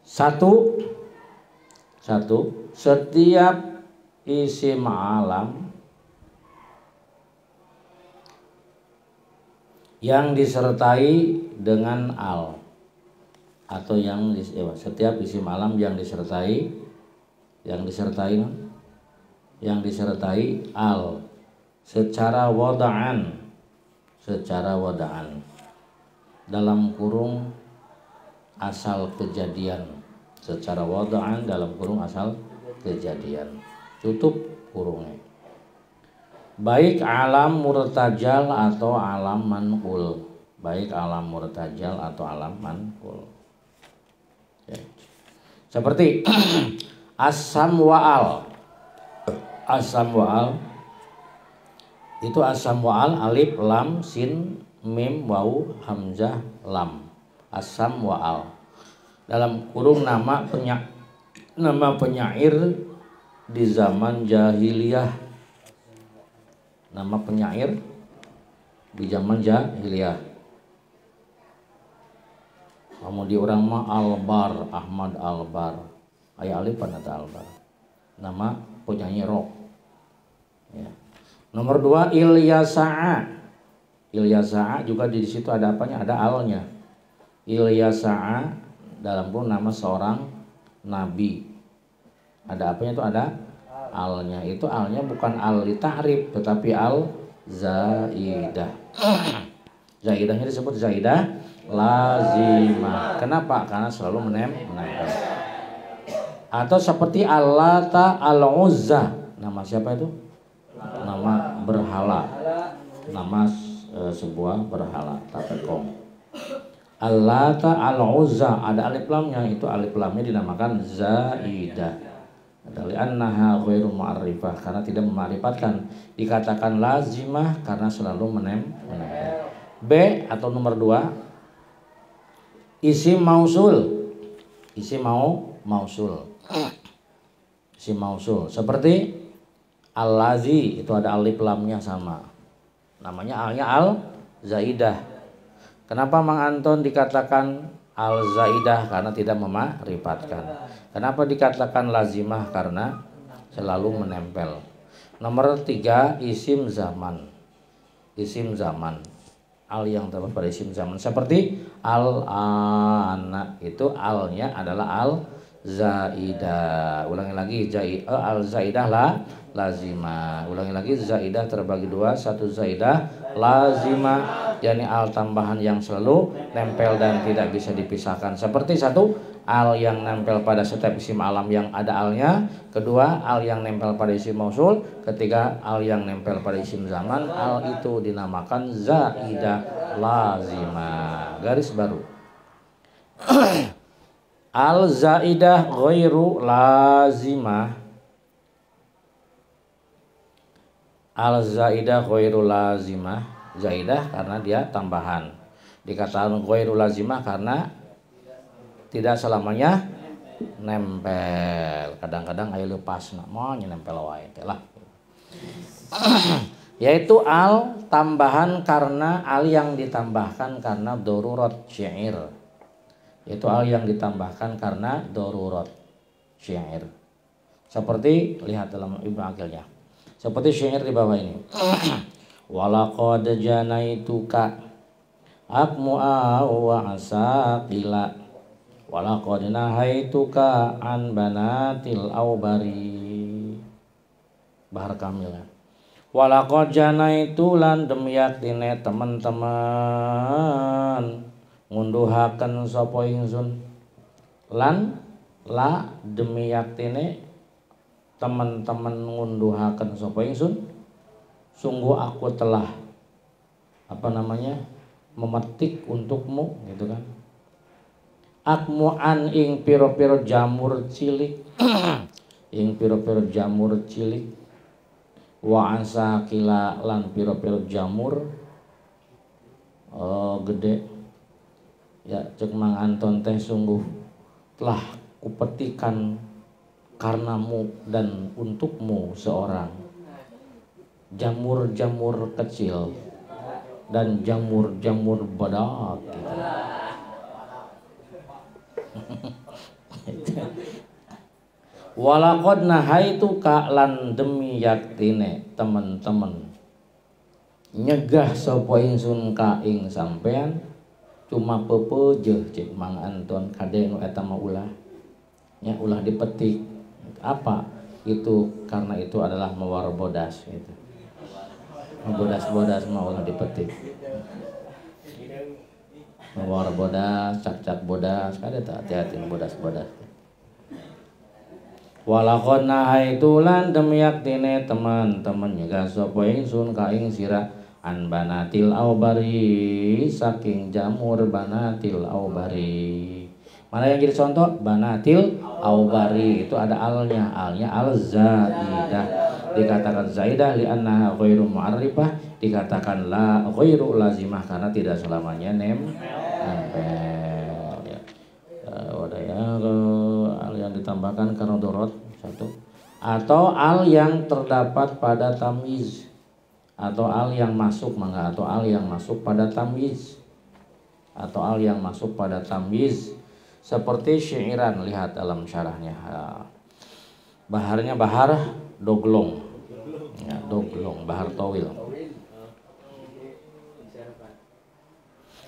1 setiap isim alam yang disertai dengan al atau setiap isim alam yang disertai al secara wada'an dalam kurung asal kejadian, secara wada'an dalam kurung asal kejadian, tutup kurungnya. Baik alam murtajal atau alam manqul. Ya. Seperti asam wa'al. Itu asam wa'al alif lam sin mim waw hamzah lam. Asam wa'al. Dalam kurung nama penyair di zaman jahiliyah. Nama penyair di zaman jahiliyah. Kemudian orang mah Albar, Ahmad Albar. Aya alif pada Albar. Nama penyanyi rock. Ya. Nomor 2 Ilyasa'a. Ilyasa'a juga di situ ada apanya? Ada alnya. Ilyasa'a dalam pun nama seorang nabi. Ada apanya itu? Ada alnya. Itu alnya bukan al li ta'rif tetapi al zaidah. Zaidahnya disebut zaidah lazimah. Kenapa? Karena selalu menempel. Atau seperti Allata al-Uzza. Nama siapa itu? Nama berhala. Nama sebuah berhala Tapekong. Allata al-Uzza ada alif lamnya, itu alif lamnya dinamakan zaidah. Li'annaha ghairu ma'rifah karena tidak memarifatkan. Dikatakan lazimah karena selalu menempel. B atau nomor 2 isim mausul. isim mausul. Isim mausul seperti allazi itu ada alif lamnya sama. Namanya alnya al zaidah. Kenapa Mang Anton dikatakan al zaidah? Karena tidak memarifatkan. Kenapa dikatakan lazimah? Karena selalu menempel. Nomor 3 isim zaman. Isim zaman. Al yang terdapat pada isim zaman seperti al-ana itu alnya adalah al zaidah. Ulangi lagi al zaidah lazimah. Ulangi lagi zaidah terbagi dua, satu zaidah lazimah yakni al tambahan yang selalu nempel dan tidak bisa dipisahkan. Seperti satu al yang nempel pada setiap isim alam yang ada alnya, kedua al yang nempel pada isim mausul, ketiga al yang nempel pada isim zaman. Al itu dinamakan zaidah lazimah. Garis baru. Al zaidah ghairu lazimah. Al zaidah ghairu lazimah. Zaidah karena dia tambahan. Dikatakan ghairu lazimah karena tidak selamanya nempel. Kadang-kadang ayo lepas mau nempel wae lah. Yaitu al tambahan karena al yang ditambahkan karena darurat syair. Yaitu al yang ditambahkan karena darurat syair. Seperti lihat dalam Ibnu Aqilnya. Seperti syair di bawah ini. Walaqad janaituka akmu'a wa asaqila walaqad nahaituka an banatil aubari. Bahar kamil. Walaqad janaitu lan demiak dine teman-teman ngunduhaken sapa ingsun lan la demiak dine teman-teman ngunduhaken sapa ingsun sungguh aku telah memetik untukmu gitu kan. Akmu'an ing piro-piro jamur cilik ing piro-piro jamur cilik wa ansakila lan piro-piro jamur gede ya cek Mang Anton teh sungguh telah kupetikan karenamu dan untukmu seorang jamur-jamur kecil dan jamur-jamur badak gitu. Walaqad nahaituka lan demi yaktine teman-teman nyegah sapa ingsun ka ing sampean cuma pepejeuh cek Mang Anton kade nu eta mah ulah nya ulah dipetik apa itu karena itu adalah mawar bodas gitu. Bodas-bodas mah ulah dipetik. Mawar bodas, cak-cak bodas, kada hati-hati bodas-bodas. Walaqad nahaitu lan demiak dene teman-teman nyegah sapa ingsun ka ing sira an banatil aubari saking jamur banatil aubari. Mana yang jadi contoh? Banatil aubari itu ada alnya al zaidah. Dikatakan zaidah li'annaha ghairu mu'arrifah, dikatakan la ghairu lazimah karena tidak selamanya nempel ya. Ada ya al yang ditambahkan karena dorot satu atau al yang terdapat pada tamyiz atau al yang masuk atau al yang masuk pada tamyiz atau al yang masuk pada tamyiz seperti syairan. Lihat dalam syarahnya baharnya bahar doglong ya, doglong bahar towil.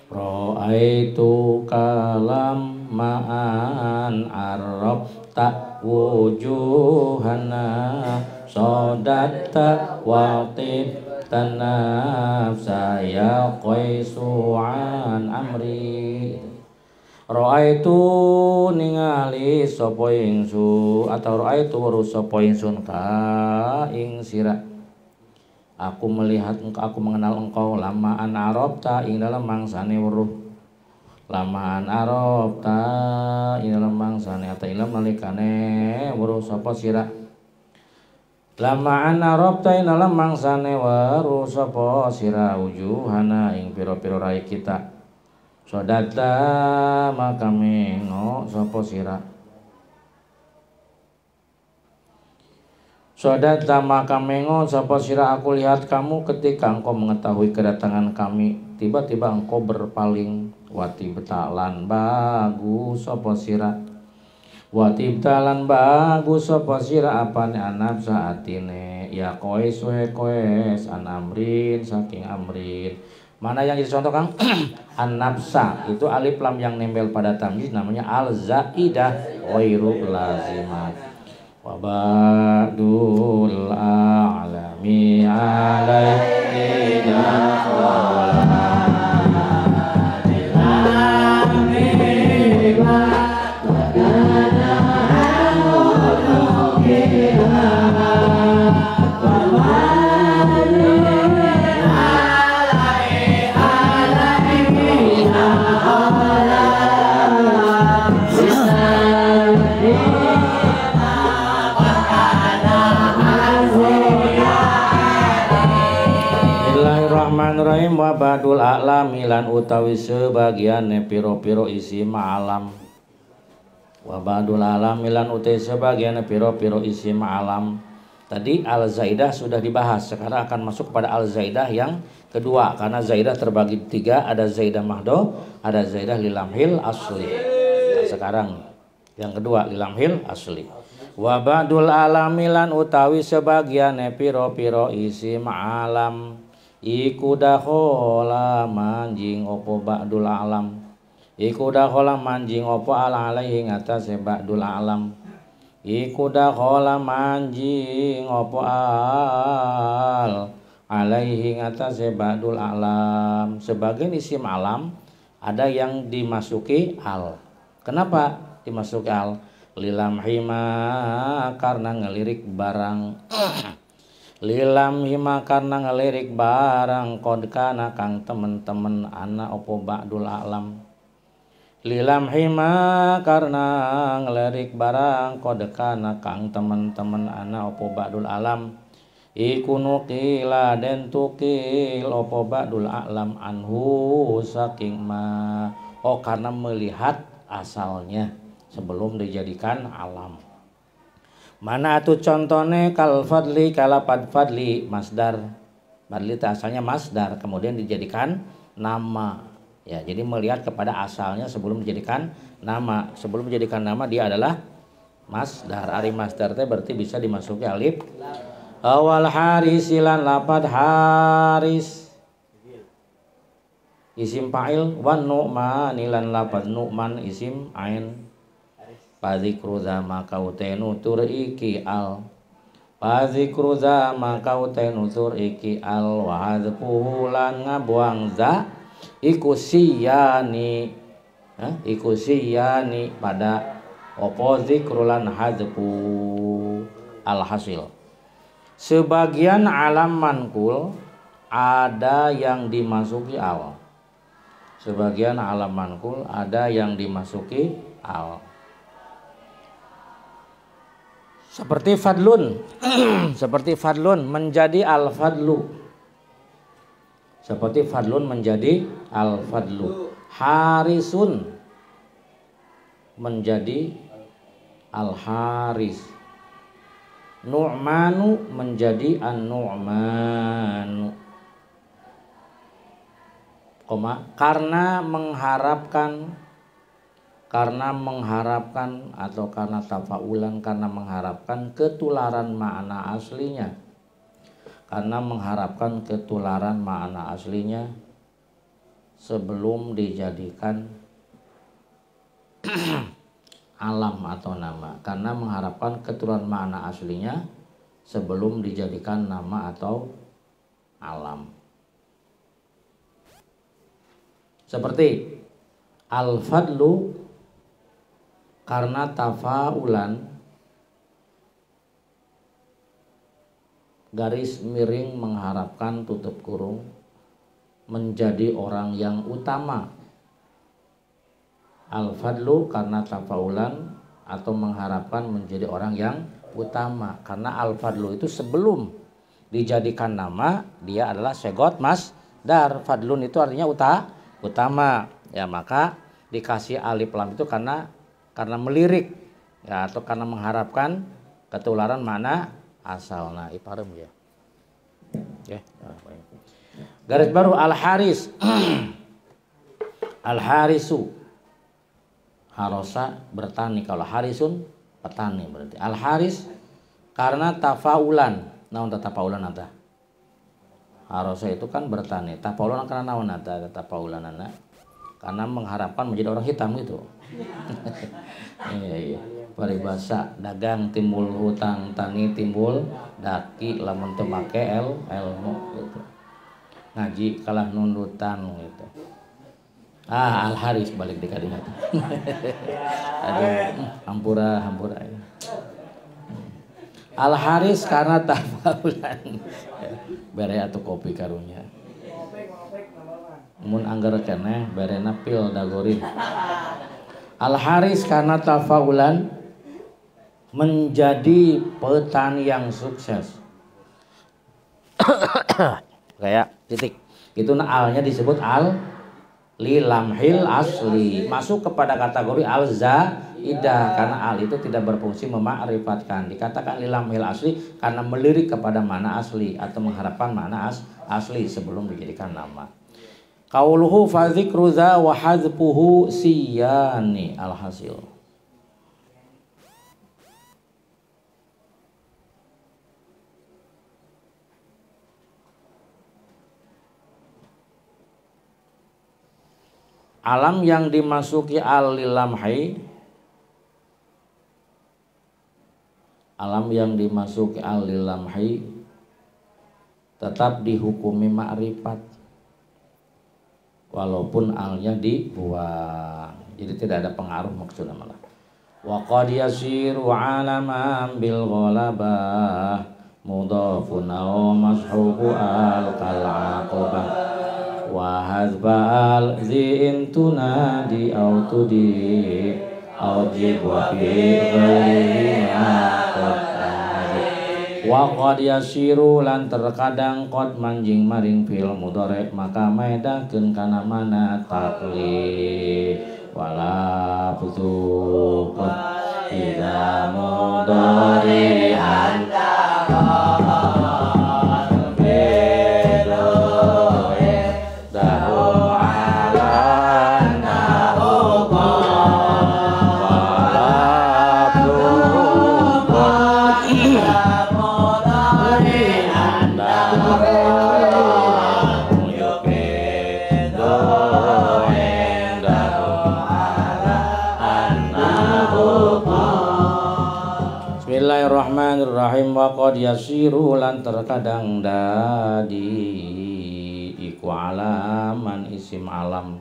Ra'aitu kalam ma'an arab tak wujuhana sodatta watib tanaf saya qaisu'an amri. Ra'aitu ningali sapa ingsun atau ra'aitu weruh sapa ingsun ka ing sira. Aku melihat engkau, aku mengenal engkau lamaan arabta ing dalam mangsane weruh. Lamaan arabta ing dalam mangsane ata ing nalikane weruh sapa sira. Lamaan arabta ing dalam mangsane weruh sapa sira wujuhana ing pira-pira rai kita. Sodata maka mengo sapa sira. Sodata maka mengo sapa sira, aku lihat kamu ketika engkau mengetahui kedatangan kami, tiba-tiba engkau berpaling. Wati betalan bagus sapa sira. Wati betalan bagus sapa sira apane anab saatine. Ya koes we koes an amrin saking amrin. Mana yang jadi contoh Kang? An-nafsa itu alif lam yang nempel pada tamyiz namanya al-zaidah ghairu lazimat. Wa ba'dul a'lami alaina Bismillahirrahmanirrahim. Wa ba'dul a'lami lan utawi sebagiane piro-piro isim alam. Wa ba'dul a'lami lan utawi sebagiane piro-piro isim alam. Tadi al-zaidah sudah dibahas, sekarang akan masuk kepada al-zaidah yang kedua, karena zaidah terbagi tiga, ada zaidah mahdo, ada zaidah lilamhil asli. Nah, sekarang yang kedua lilamhil asli. Wa ba'dul a'lami lan utawi sebagiane piro-piro isim alam. Iku dakhola manjing opo ba'dul alam. Iku dakhola manjing opo ala alaihi ngatasé ba'dul alam. Iku dakhola manjing opo al alaihi ngatasé ba'dul alam. Sebagian isim alam ada yang dimasuki al. Kenapa dimasuki al? Lilamhima karena ngelirik barang. Lilam hima karena ngelirik barang kod kana kang temen-temen ana opo ba'dul alam. Lilam hima karena ngelirik barang kod kana kang temen-temen ana opo ba'dul alam. Iku nukila den tukil opo ba'dul alam anhu saking ma. Oh, karena melihat asalnya sebelum dijadikan alam. Mana atuh contone kal fadli kalapad fadli masdar. Fadli itu asalnya masdar kemudian dijadikan nama. Ya, jadi melihat kepada asalnya sebelum dijadikan nama. Sebelum dijadikan nama dia adalah masdar. Ari masdar teh berarti bisa dimasuki alif. Awal haris lan lapad haris. Isim fa'il wan nu'man lan lapad nu'man isim ain. Padzikru zama kautenu tur iki al. Padzikru zama kautenu tur iki al. Wa hadzfuhu lan ngabuang za iku siyani. Iku siyani pada opo zikru lan hadzfu al hasil. Sebagian alam mankul ada yang dimasuki al. Sebagian alam mankul ada yang dimasuki al. Seperti fadlun. Seperti fadlun menjadi al-fadlu. Seperti fadlun menjadi al-fadlu. Harisun menjadi al-haris. Nu'manu menjadi an-nu'manu. Karena mengharapkan atau karena tafaulan, karena mengharapkan ketularan makna aslinya. Karena mengharapkan ketularan makna aslinya sebelum dijadikan alam atau nama. Karena mengharapkan ketularan makna aslinya sebelum dijadikan nama atau alam. Seperti al-fadlu karena tafaulan garis miring mengharapkan tutup kurung menjadi orang yang utama. Al-fadlu karena tafaulan atau mengharapkan menjadi orang yang utama. Karena al-fadlu itu sebelum dijadikan nama dia adalah segot masdar. Fadlun itu artinya utama. Ya maka dikasih alif lam itu karena melirik ya, atau karena mengharapkan ketularan mana asal. Nah iparem ya. Oke. Garis baru al-haris. Al-harisu. Harosa bertani, kalau harisun petani berarti. Al-haris karena tafaulan. Naon tafaulan anta? Harosa itu kan bertani. Tafaulan karena naon anta tafaulan anak? Karena mengharapkan menjadi orang hitam gitu. Iya. Paribasa dagang timbul hutang, tani timbul daki, lamun teu make ilmu gitu. Ngaji kalah nundutan gitu. Al-haris balik di kalimat. Aduh, hampura ya. Al-haris karena tafaulan. Bere atuh kopi karunya. Mun anggar keneh berena pil dagorin. Al-haris karena tafaulan menjadi petani yang sukses. Kayak titik. Itu alnya disebut al lilamhil asli, masuk kepada kategori al-zaidah karena al itu tidak berfungsi memakrifatkan. Dikatakan lilamhil asli karena melirik kepada mana asli atau mengharapkan mana asli sebelum dijadikan nama. Qauluhu fa dzikru dza wa hadzfuhu siyani alhasil. Alam yang dimasuki al-lilamhi, alam yang dimasuki al-lilamhi tetap dihukumi ma'rifat walaupun alnya dibuang, jadi tidak ada pengaruh maksudnya malah. Wa qad yasiru alaman bil ghalabah mudhafun aw mashubu al-qalaqabah wa hadbal zi'in tunadi au tudi au jibwa fi ghairiha wa qad yasiru lan terkadang qad manjing maring fil mudhari maka maedakeun kana mana taqli wala fuzuq idza mudhari anta Bismillahirrahmanirrahim. Wa qad yasiru lan terkadang dadi iku alaman isim alam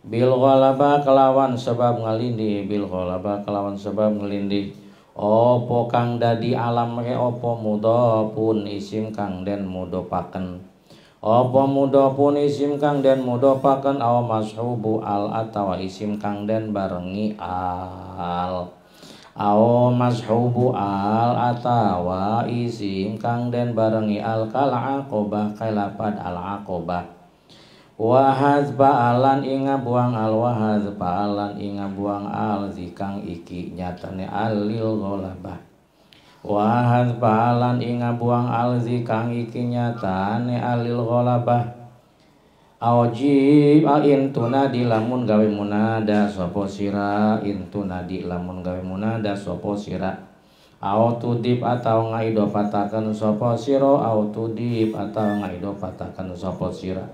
bil ghalaba kelawan sebab ngalindih, bil ghalaba kelawan sebab ngalindih opo kang dadi alam opo mudhofun isim kang den mudhofaken, opo mudhofun isim kang den mudhofaken aw mashubu al atawa isim kang den barengi al, aw mashubu al atawa isim kang den barengi al kal aqobah kalapad al aqobah wa hazba alan inga buang al wa hazba alan inga buang al zikang iki nyatane alil ghalabah wa hazba alan inga buang al zikang iki nyatane alil ghalabah awjib intuna di lamun gawe munada sapa sira, intuna di lamun gawe munada sapa sira, aw tudib atau ngaidofataken sapa sira, aw tudib atau ngaidofataken sapa sira,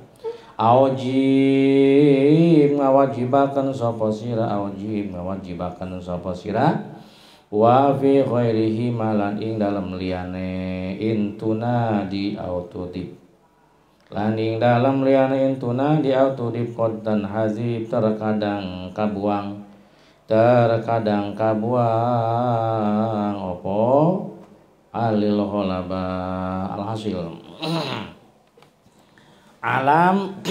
awjib ngawajibaken sapa sira, awjib ngawajibaken sapa sira, wa fi ghairihi malan ing dalem liyane intuna di aw tudib landing dalam liana intuna di autodip dan hazib terkadang kabuang opo alil ghalaba alhasil alam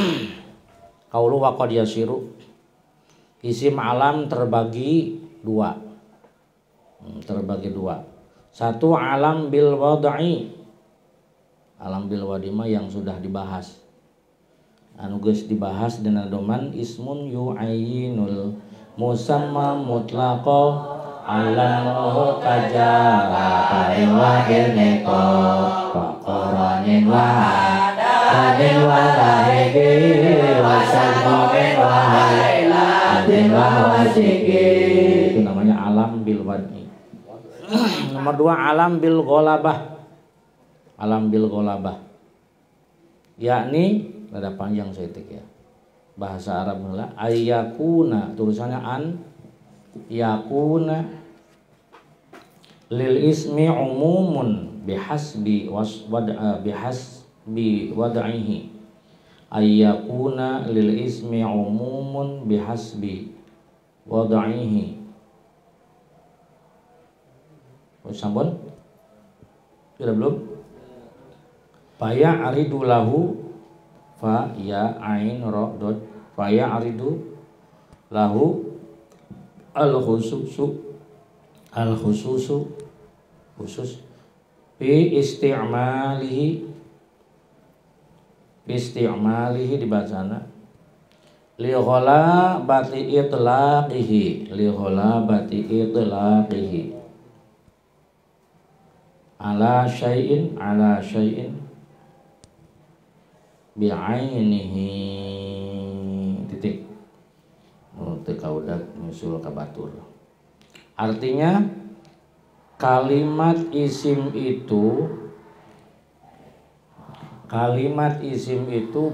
qaulu wa qad yasiru isim alam terbagi dua, satu alam bil wad'i, alam bil wadima yang sudah dibahas. anu geus dibahas dina doman ismun yu'ayyinul musamma mutlaqa alam kajara paring wahil neko pakoronin wahadanin walahiki wasagmomin wahaila adin wahwasiki. Itu namanya alam bil wad'i. Nomor 2 alam bil gholabah. Alam bil gholabah yakni rada panjang setik ya bahasa Arab heula ayyakuna tulisannya an yakuna lil ismi umumun bihasbi wad'ihi ayyakuna lil ismi umumun bihasbi wad'ihi. Sampun sudah belum? Faya aridu lahu fa ya ain ra dot faya aridu lahu al khususu khusus bi isti'malihi dibacana li ghalabati itlaqihi ala syai'in bi'ainihi titik teu kaudak nyusul ka batur. Artinya kalimat isim itu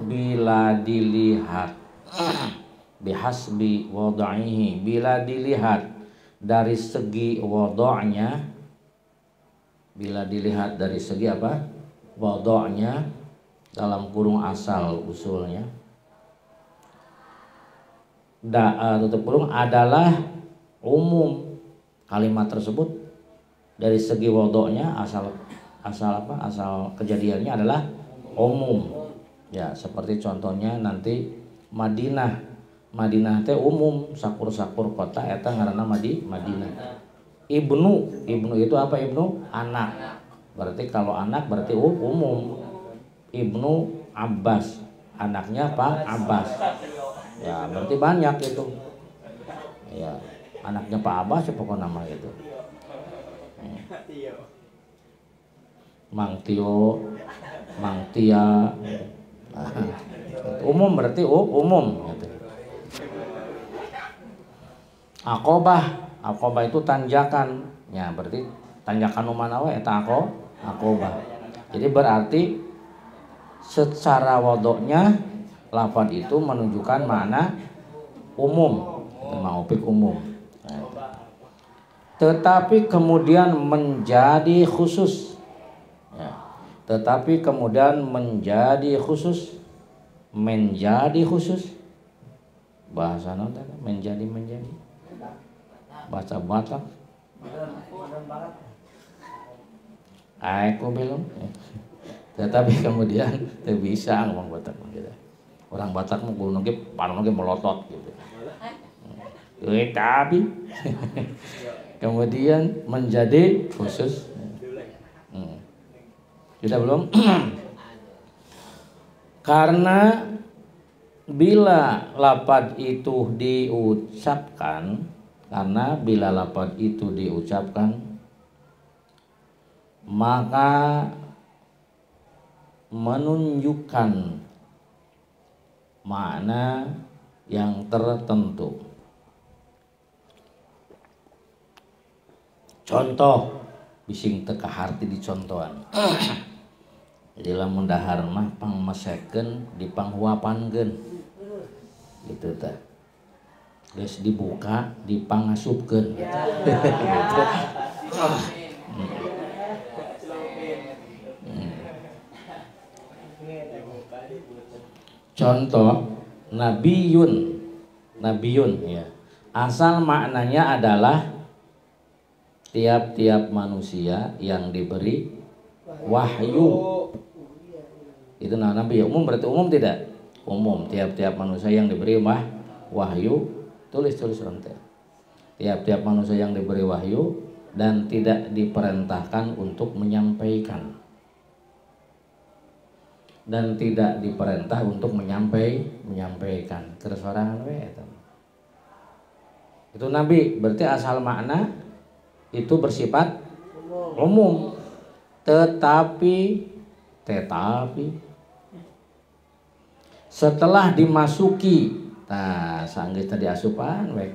bila dilihat bihasbi wad'ihi bila dilihat dari segi wada'nya, bila dilihat dari segi apa? Wada'nya dalam kurung asal usulnya tutup kurung adalah umum. Kalimat tersebut dari segi wadoknya asal kejadiannya adalah umum ya, seperti contohnya nanti Madinah teh umum sakur-sakur kota eta ngaranna Madinah. Ibnu itu apa? Ibnu anak, berarti kalau anak berarti umum. Ibnu Abbas, anaknya Pak Abbas. Ya, berarti banyak itu. Ya, anaknya Pak Abbas pokok nama itu. Mang Tio, Mang Tia. Umum berarti umum gitu. Aqobah itu tanjakan. Ya, berarti tanjakan mana we eta aqobah. Jadi berarti secara wadoknya lafaz itu menunjukkan makna umum, maupik umum. Tetapi kemudian menjadi khusus. Ya. Tetapi kemudian menjadi khusus. Bahasa nonton menjadi. Bahasa Batak. Aku belum. Tetapi kemudian tidak bisa ngomong Batak gitu. Orang Batak mau kudu ge parang ge melotot gitu. Tapi kemudian menjadi khusus. Sudah belum? Karena bila lafaz itu diucapkan, maka menunjukkan makna yang tertentu. Contoh bising teu kaharti dicontohan. Jadi lamun dahar mah pangmesekeun dipanghuapankeun. Gitu tah. Geus dibuka dipangasupkeun gitu. Contoh nabiyun ya. Asal maknanya adalah tiap-tiap manusia yang diberi wahyu. Itu nabi ya, umum berarti umum tidak? Umum, tiap-tiap manusia yang diberi wahyu. Tulis nanti. Tiap-tiap manusia yang diberi wahyu dan tidak diperintahkan untuk menyampaikan. dan tidak diperintah untuk menyampaikan kesorangan we eta. Itu nabi, berarti asal makna itu bersifat umum. Tetapi setelah dimasuki, nah sanggih tadi asupan we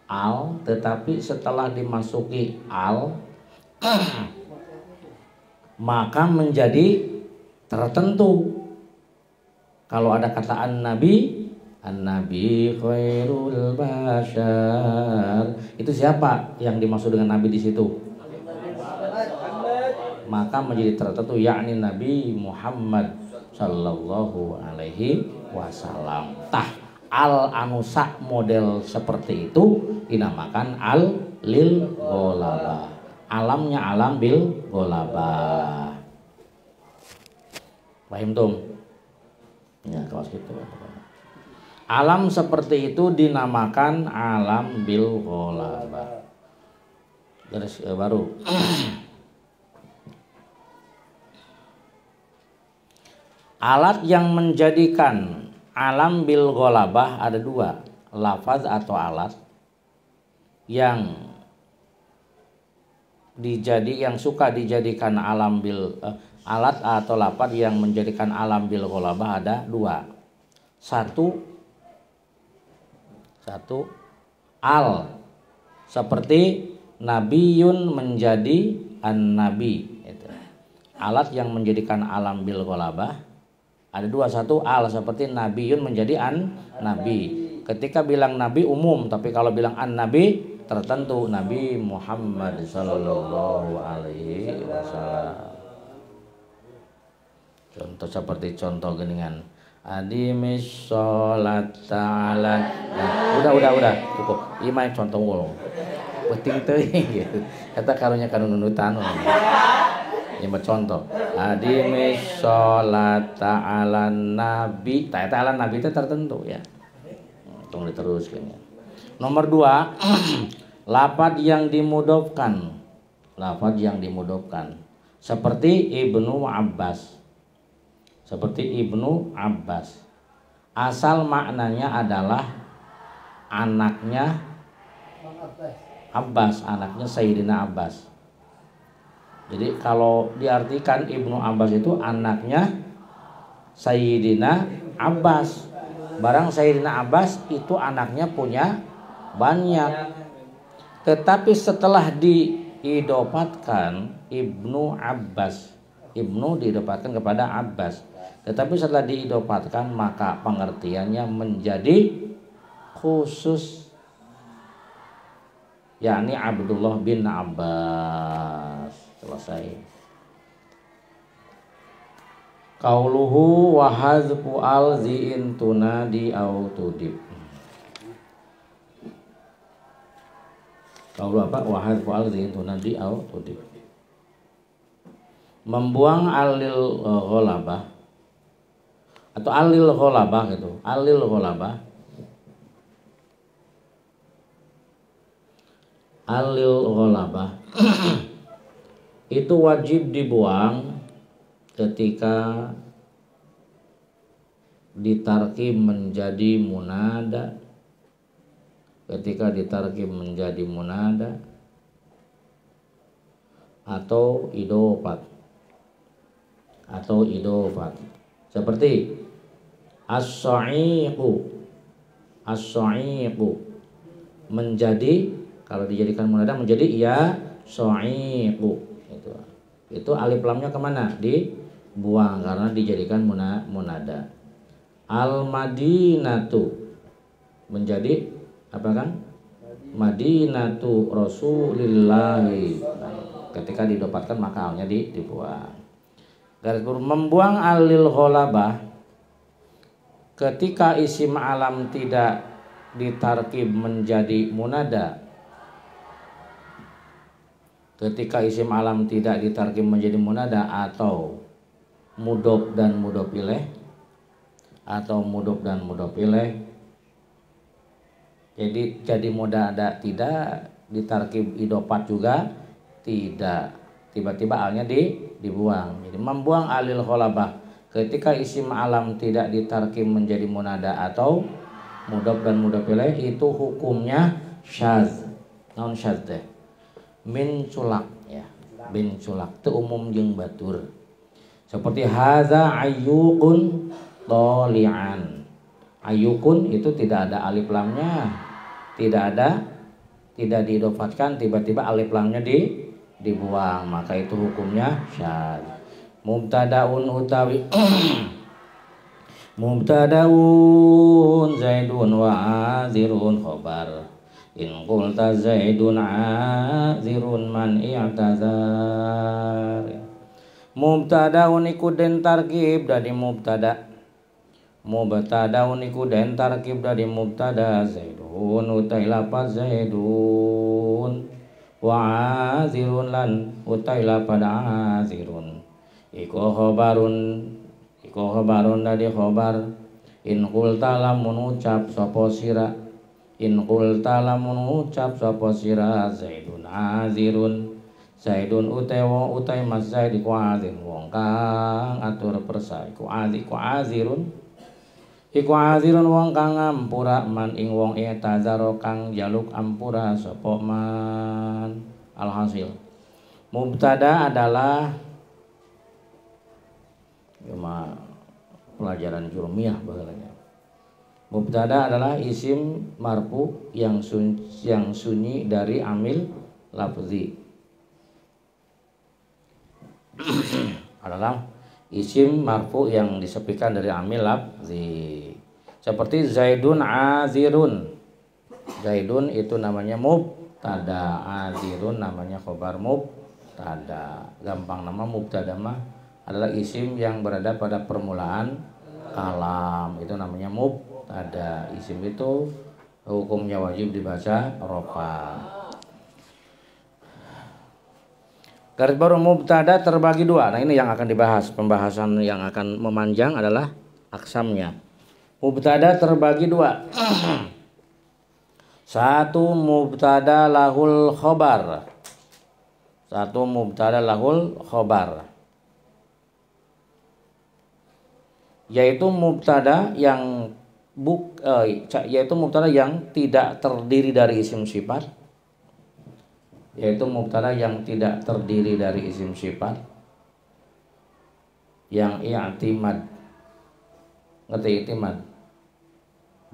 al, tetapi setelah dimasuki al maka menjadi tertentu. Kalau ada kata an-nabi khairul bashar, itu siapa yang dimaksud dengan nabi di situ? Maka menjadi tertentu, yakni Nabi Muhammad sallallahu alaihi wasallam. Tah al anusa model seperti itu dinamakan al lil ghalabah. Alamnya alam bil ghalabah. Paham tum? Ya kalau gitu. Alam seperti itu dinamakan alam bil ghalabah. Garis baru. Alat yang menjadikan alam bil ghalabah ada dua, lafaz atau alat yang suka dijadikan alam bil alat atau lafaz yang menjadikan alam bil ghalabah ada dua. Satu al, seperti nabiyun menjadi an-nabi, itu. Alat yang menjadikan alam bil ghalabah ada dua. Satu al, seperti nabiyun menjadi an-nabi. Ketika bilang nabi umum, tapi kalau bilang an-nabi tertentu, Nabi Muhammad sallallahu alaihi wasallam. Contoh seperti contoh geningan adimis sholat ta'ala. Nah, udah cukup. Imai contoh ulung. Penting teuing gitu. Eta karunya kanu nunutan. Yang bercontoh adimis sholat ta'ala nabi. Ta'ala nabi itu tertentu ya. Tolong diteruskan ya. Nomor 2, lafaz yang dimudofkan. Lafaz yang dimudofkan. Seperti Ibnu Abbas. Asal maknanya adalah anaknya Abbas, anaknya Sayyidina Abbas. Jadi kalau diartikan Ibnu Abbas itu anaknya Sayyidina Abbas. Barang Sayyidina Abbas itu anaknya punya banyak. Tetapi setelah diidopatkan Ibnu Abbas, Ibnu diidopatkan kepada Abbas. Tetapi setelah diidopatkan maka pengertiannya menjadi khusus, yakni Abdullah bin Abbas. Selesai. Qauluhu wa hazfu al-zi'in tunadi au tudib. Qaulu apa? Wa hazfu al-zi'in tunadi au tudib. Membuang alil ghalabah atau alil ghalabah gitu. Alil ghalabah. Alil ghalabah itu wajib dibuang ketika ditarkib menjadi munada, atau idofat seperti as-sa'iqu menjadi, kalau dijadikan munada menjadi ya sa'iqu. Itu alif lamnya kemana? Dibuang karena dijadikan munada. Al-madinatu menjadi apa kan? Madinatu Rasulillahi. Ketika didapatkan maka alnya dibuang. Garis bawah, membuang alil ghalabah ketika isim alam tidak ditarkib menjadi munada. Ketika isim alam tidak ditarkib menjadi munada atau mudhof dan mudhof ilaih, jadi munada tidak, ditarkib idofat juga tidak, tiba-tiba alnya dibuang. Jadi membuang alil ghalabah ketika isim alam tidak ditarkim menjadi munada atau mudhaf dan mudhaf ilaih, itu hukumnya syadz. Naon syadz teh? Min culak ya. Min culak teu umum jeung batur. Seperti hadza ayyukun toli'an. Ayyukun itu tidak ada alif lamnya. Tidak diidofatkan, tiba-tiba alif lamnya dibuang, maka itu hukumnya syadz. Mubtadaun utawi mubtadaun zaidun wa azirun khobar. In qulta zaidun azirun man i'tazar. Mubtadaun iku den tarkib dari mubtada. Mubtadaun iku den tarkib dari mubtada. Zaidun utai lafaz zaidun wa azirun lan utai lafaz azirun. Iku khobarun dari khobar. In qulta lamun ucap sapa sira. In qulta lamun ucap sapa sira zaidun azirun. Zaidun utai mas zaid iku azir wong kang atur persa. Iku azirun. Iku azirun wong kang ampura man ing wong i'tazaro kang jaluk ampura sapa man. Alhasil mubtada adalah cuma pelajaran jurumiyah bahasanya. Mubtada adalah isim marfu yang sunyi dari amil lafzi. Adalah isim marfu yang disepikan dari amil lafzi. Seperti zaidun azirun. Zaidun itu namanya mubtada, azirun namanya khobar mubtada. Gampang nama mubtada mah adalah isim yang berada pada permulaan kalam, itu namanya mubtada. Isim itu hukumnya wajib dibaca rofa. Garis baru mubtada terbagi dua. Nah ini yang akan dibahas. Pembahasan yang akan memanjang adalah aksamnya. Mubtada terbagi dua. Satu mubtada lahul khobar. Satu mubtada lahul khobar. Yaitu mubtada yang tidak terdiri dari isim sifat. Yaitu mubtada yang tidak terdiri dari isim sifat, yang i'timad. Ngerti i'timad?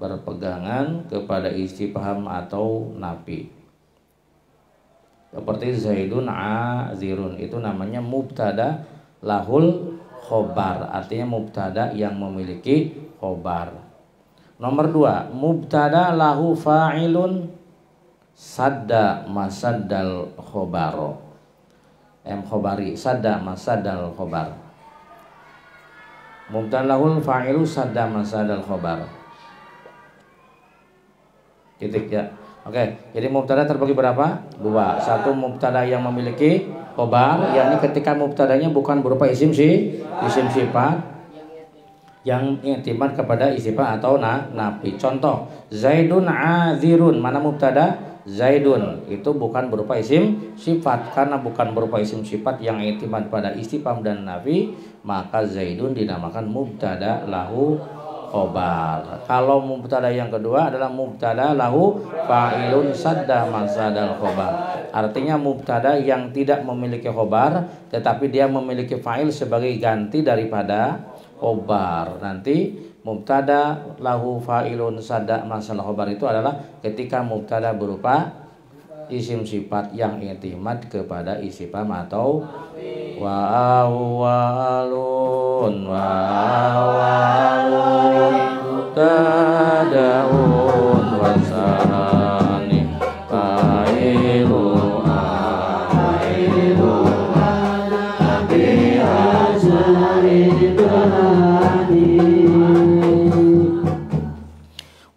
Berpegangan kepada istifham atau nafi. Seperti zaidun azirun, itu namanya mubtada lahul khobar, artinya mubtada yang memiliki khobar. Nomor 2, mubtada lahu fa'ilun sadda masaddal khobaro. Khobari sadda masaddal khobar. Mubtada lahul fa'ilu sadda masaddal khobar. Titik ya. Oke, jadi mubtada terbagi berapa? 2. Satu mubtada yang memiliki khobar, yakni ketika mubtadanya bukan berupa isim sifat yang i'timad kepada isim atau nafi. Contoh, zaidun azirun, mana mubtada? Zaidun itu bukan berupa isim sifat. Karena bukan berupa isim sifat yang i'timad pada istifham dan nafi, maka zaidun dinamakan mubtada lahu khobar. Kalau mubtada yang kedua adalah mubtada lahu fa'ilun sadda masadal khobar. Artinya mubtada yang tidak memiliki khobar, tetapi dia memiliki fa'il sebagai ganti daripada khobar. Nanti mubtada lahu fa'ilun sadda masadal khobar itu adalah ketika mubtada berupa isim sifat yang i'timad kepada isifham atau wa awwalun tadaun wasani failu ailu bi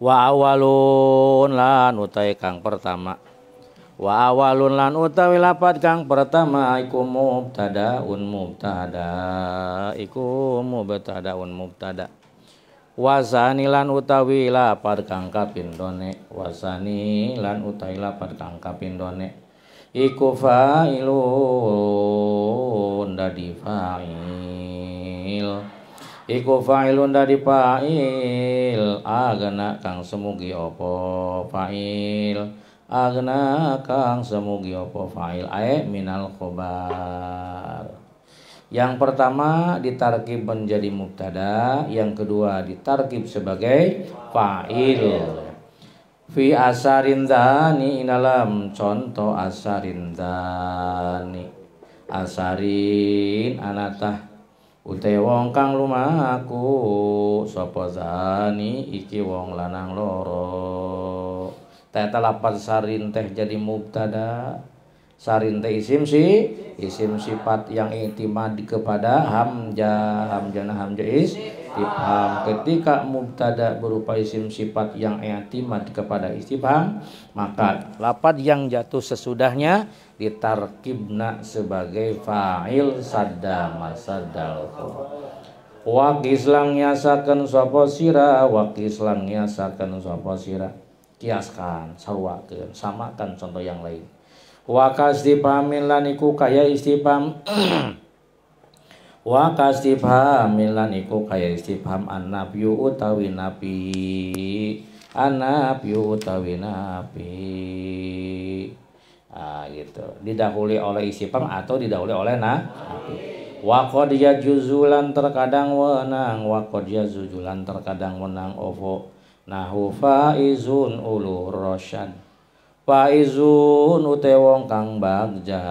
wa awalun lan utai kang pertama. Wa awalun lan utawi lapat kang pertama iku mubtadaun mubtada. Wasani lan utawi lapat kang kapindhone. Wasani lan utawi lapat kang kapindhone iku fa'ilun dadi fa'il. Iku fa'ilun dari fa'il agna kang semugi opo fa'il agna kang semugi opo fa'il ae minal khobar. Yang pertama ditarkib menjadi mubtada, yang kedua ditarkib sebagai fa'il. Fi asarin dzani dalam contoh asarin dzani. Asarin anatah ute wong kang lumaku sapa zani iki wong lanang loro. Teta lapan sarin teh jadi mubtada. Sarin teh isim sifat yang i'timad kepada hamzah. Hamzah istifham. Ketika mubtada berupa isim sifat yang i'timad kepada istifham, maka lafaz yang jatuh sesudahnya ditarkibna sebagai fa'il sadda masaddal. Wa kislang nyasakeun sapa sira, wa kislang nyasakeun sapa sira. Kiaskan, sarwakeun, samakan contoh yang lain. Wa kastifhamin lan iku kaya istifham. Wa kastifhamin lan iku kaya istifham annafyu utawi nafi. Annafyu utawi nafi. Gitu. Didahului oleh istifham atau didahului oleh nafi. Wa qad yajuzulan terkadang wenang, wa qad yajuzulan terkadang wenang opo nahu faizun ulur rasyad. Faizun ute wong kang bagja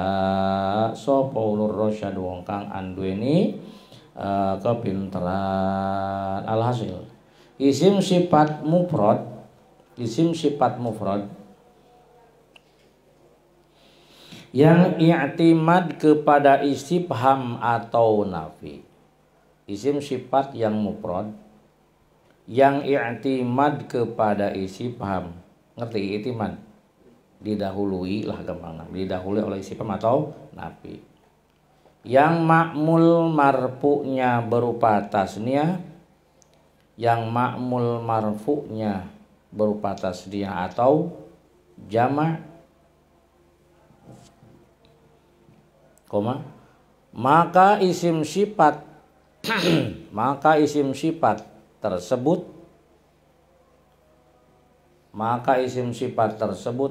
sapa ulur rasyad wong kang anduweni kepinteran. Alhasil isim sifat mufrad yang i'timad kepada istifham atau nafi. Isim sifat yang mufrad yang i'timad kepada istifham. Ngerti i'timad? Didahului lah gampang, didahului oleh istifham atau nafi. Yang ma'mul marfu'nya berupa tasniyah, yang ma'mul marfu'nya berupa tasniyah atau jama', maka isim sifat tersebut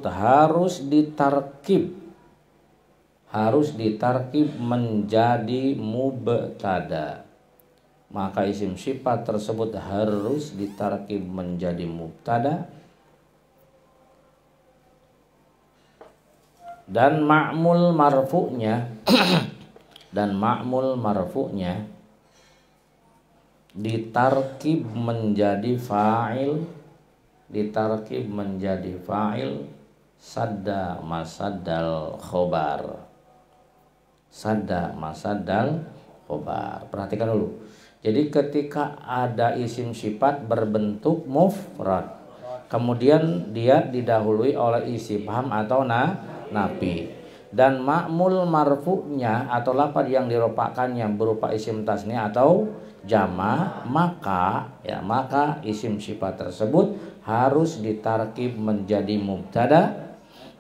harus ditarkib menjadi mubtada. Maka isim sifat tersebut harus ditarkib menjadi mubtada dan ma'mul marfu'nya ditarkib menjadi fa'il sadda masaddal khobar. Perhatikan dulu. Jadi ketika ada isim sifat berbentuk mufrad, kemudian dia didahului oleh istifham atau nafi, dan ma'mul marfu'nya atau lafaz yang dirofakkannya berupa isim tasniyah atau jama', maka isim sifat tersebut harus ditarkib menjadi mubtada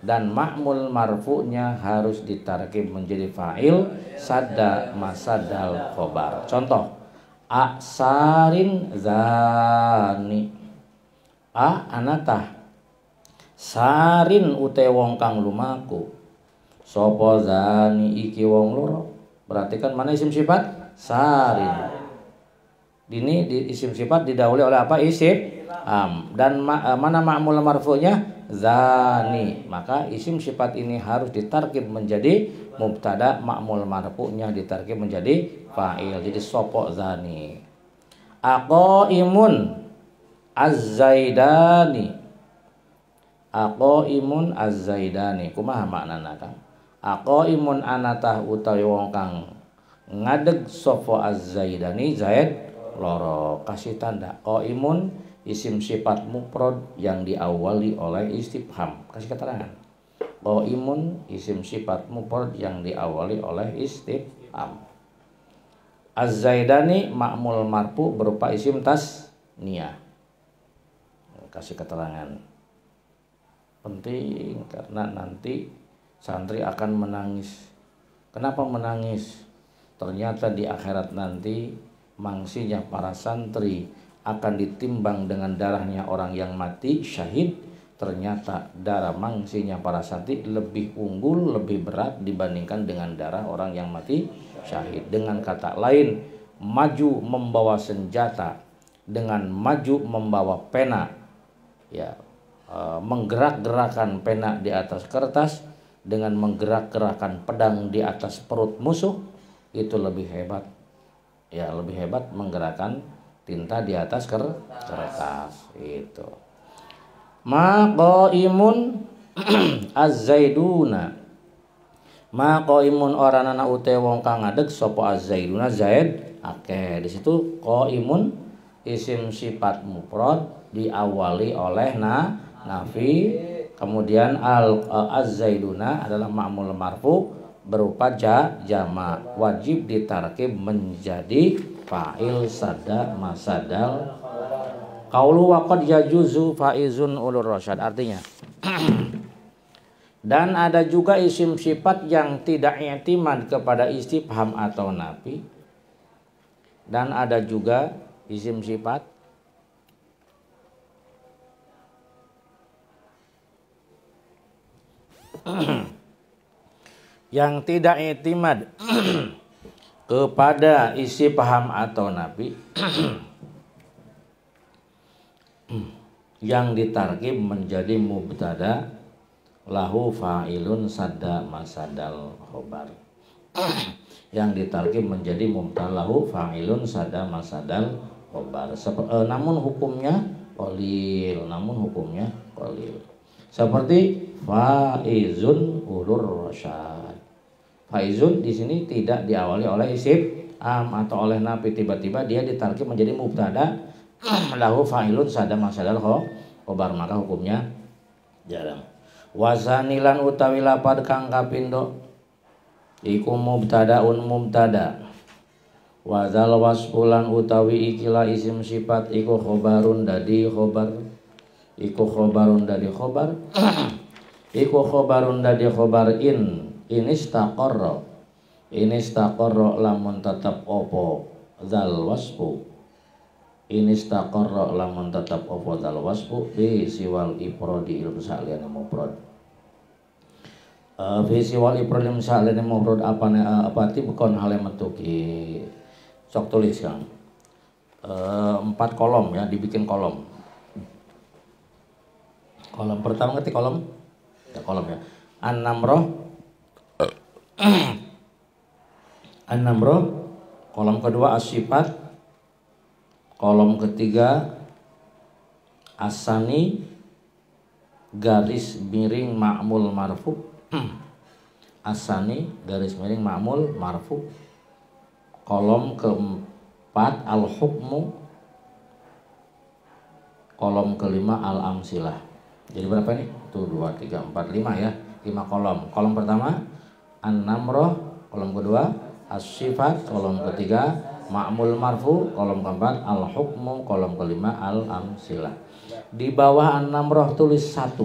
dan ma'mul marfu'nya harus ditarkib menjadi fa'il sadda masaddal khobar. Contoh asarin zani. Anatah sarin ute wong kang lumaku sapa zani iki wong loro. Perhatikan mana isim sifat sarin. Ini di isim sifat didahului oleh apa? Isim dan mana ma'mul marfu'nya zani. Maka isim sifat ini harus ditarkib menjadi mubtada, ma'mul marfu'nya ditarkib menjadi fa'il. Jadi sapa zani. Aqaimun az-zaidani. Aqaimun az-zaidani. Kumaha maknana Kang? Aqaimun anatah utawi wong kang ngadeg sapa az-zaidani zaid loro. Kasih tanda qaimun isim sifat mufrad yang diawali oleh istifham. Kasih keterangan. Qaimun isim sifat mufrad yang diawali oleh istifham. Az-zaidani ma'mul marfu berupa isim tasniyah. Kasih keterangan. Penting karena nanti santri akan menangis. Kenapa menangis? Ternyata di akhirat nanti mangsinya para santri akan ditimbang dengan darahnya orang yang mati syahid, ternyata darah mangsinya para santri lebih unggul, lebih berat dibandingkan dengan darah orang yang mati syahid. Dengan kata lain, maju membawa senjata dengan maju membawa pena, ya, menggerak-gerakan pena di atas kertas dengan menggerak-gerakan pedang di atas perut musuh, itu lebih hebat, ya, lebih hebat menggerakkan tinta di atas kertas itu. Maqaimun az-zaiduna, maqaimun oranana ute wong kang ngadeg sapa az-zaiduna zaid akeh. Di situ qaimun isim sifat mufrad diawali oleh nafi, kemudian az-zaiduna adalah ma'mul marfu berupa jama, wajib ditarkib menjadi fa'il sada masadal. Qaulu wa qad yajuzu faizun ulur rasyad, artinya dan ada juga isim sifat yang tidak i'timad kepada istifham atau nafi, dan ada juga isim sifat yang tidak i'timad kepada istifham atau nafi yang ditarkib menjadi mubtada lahu fa'ilun sadda masadal khobar. Yang ditarkib menjadi mubtada lahu fa'ilun sadda masadal khobar. Namun hukumnya qalil, seperti faizun ulur rasyad. Faizun di sini tidak diawali oleh isim atau oleh nafi, tiba-tiba dia ditarkib menjadi mubtada lahu fa'ilun sadda masadal khobar, maka hukumnya jarang. Wazanilan utawi lapad kang kapindo iku mubtadaun mubtada, wazal wasfulan utawi ikilah isim sifat iku khobarun dadi khobar, iku khobarun dadi khobar iku khobarun dadi khobar inistaqarra lamun tetap opo zal wasfu, inistaqarra lamun tetap opo zal wasfu fi siwal ifradi ilmu sa'lian mufrad. Fi siwal ifradi ilmu sa'lian mufrad apa ti bekon hale metuki. Sok tulis Kang. 4 kolom ya, dibikin kolom. Kolom pertama ngerti kolom? Ya kolom ya. An-namroh, kolom kedua as-sifat, kolom ketiga asani garis miring ma'mul marfu. Asani garis miring ma'mul marfu. Kolom keempat al-hukmu. Kolom kelima al-amsilah. Jadi berapa ini? Tuh 2, 3, 4, 5 ya. 5 kolom. Kolom pertama an-namroh, kolom kedua as-sifat, kolom ketiga ma'mul marfu, kolom keempat al-hukmu, kolom kelima al-amsilah. Di bawah an-namroh tulis 1.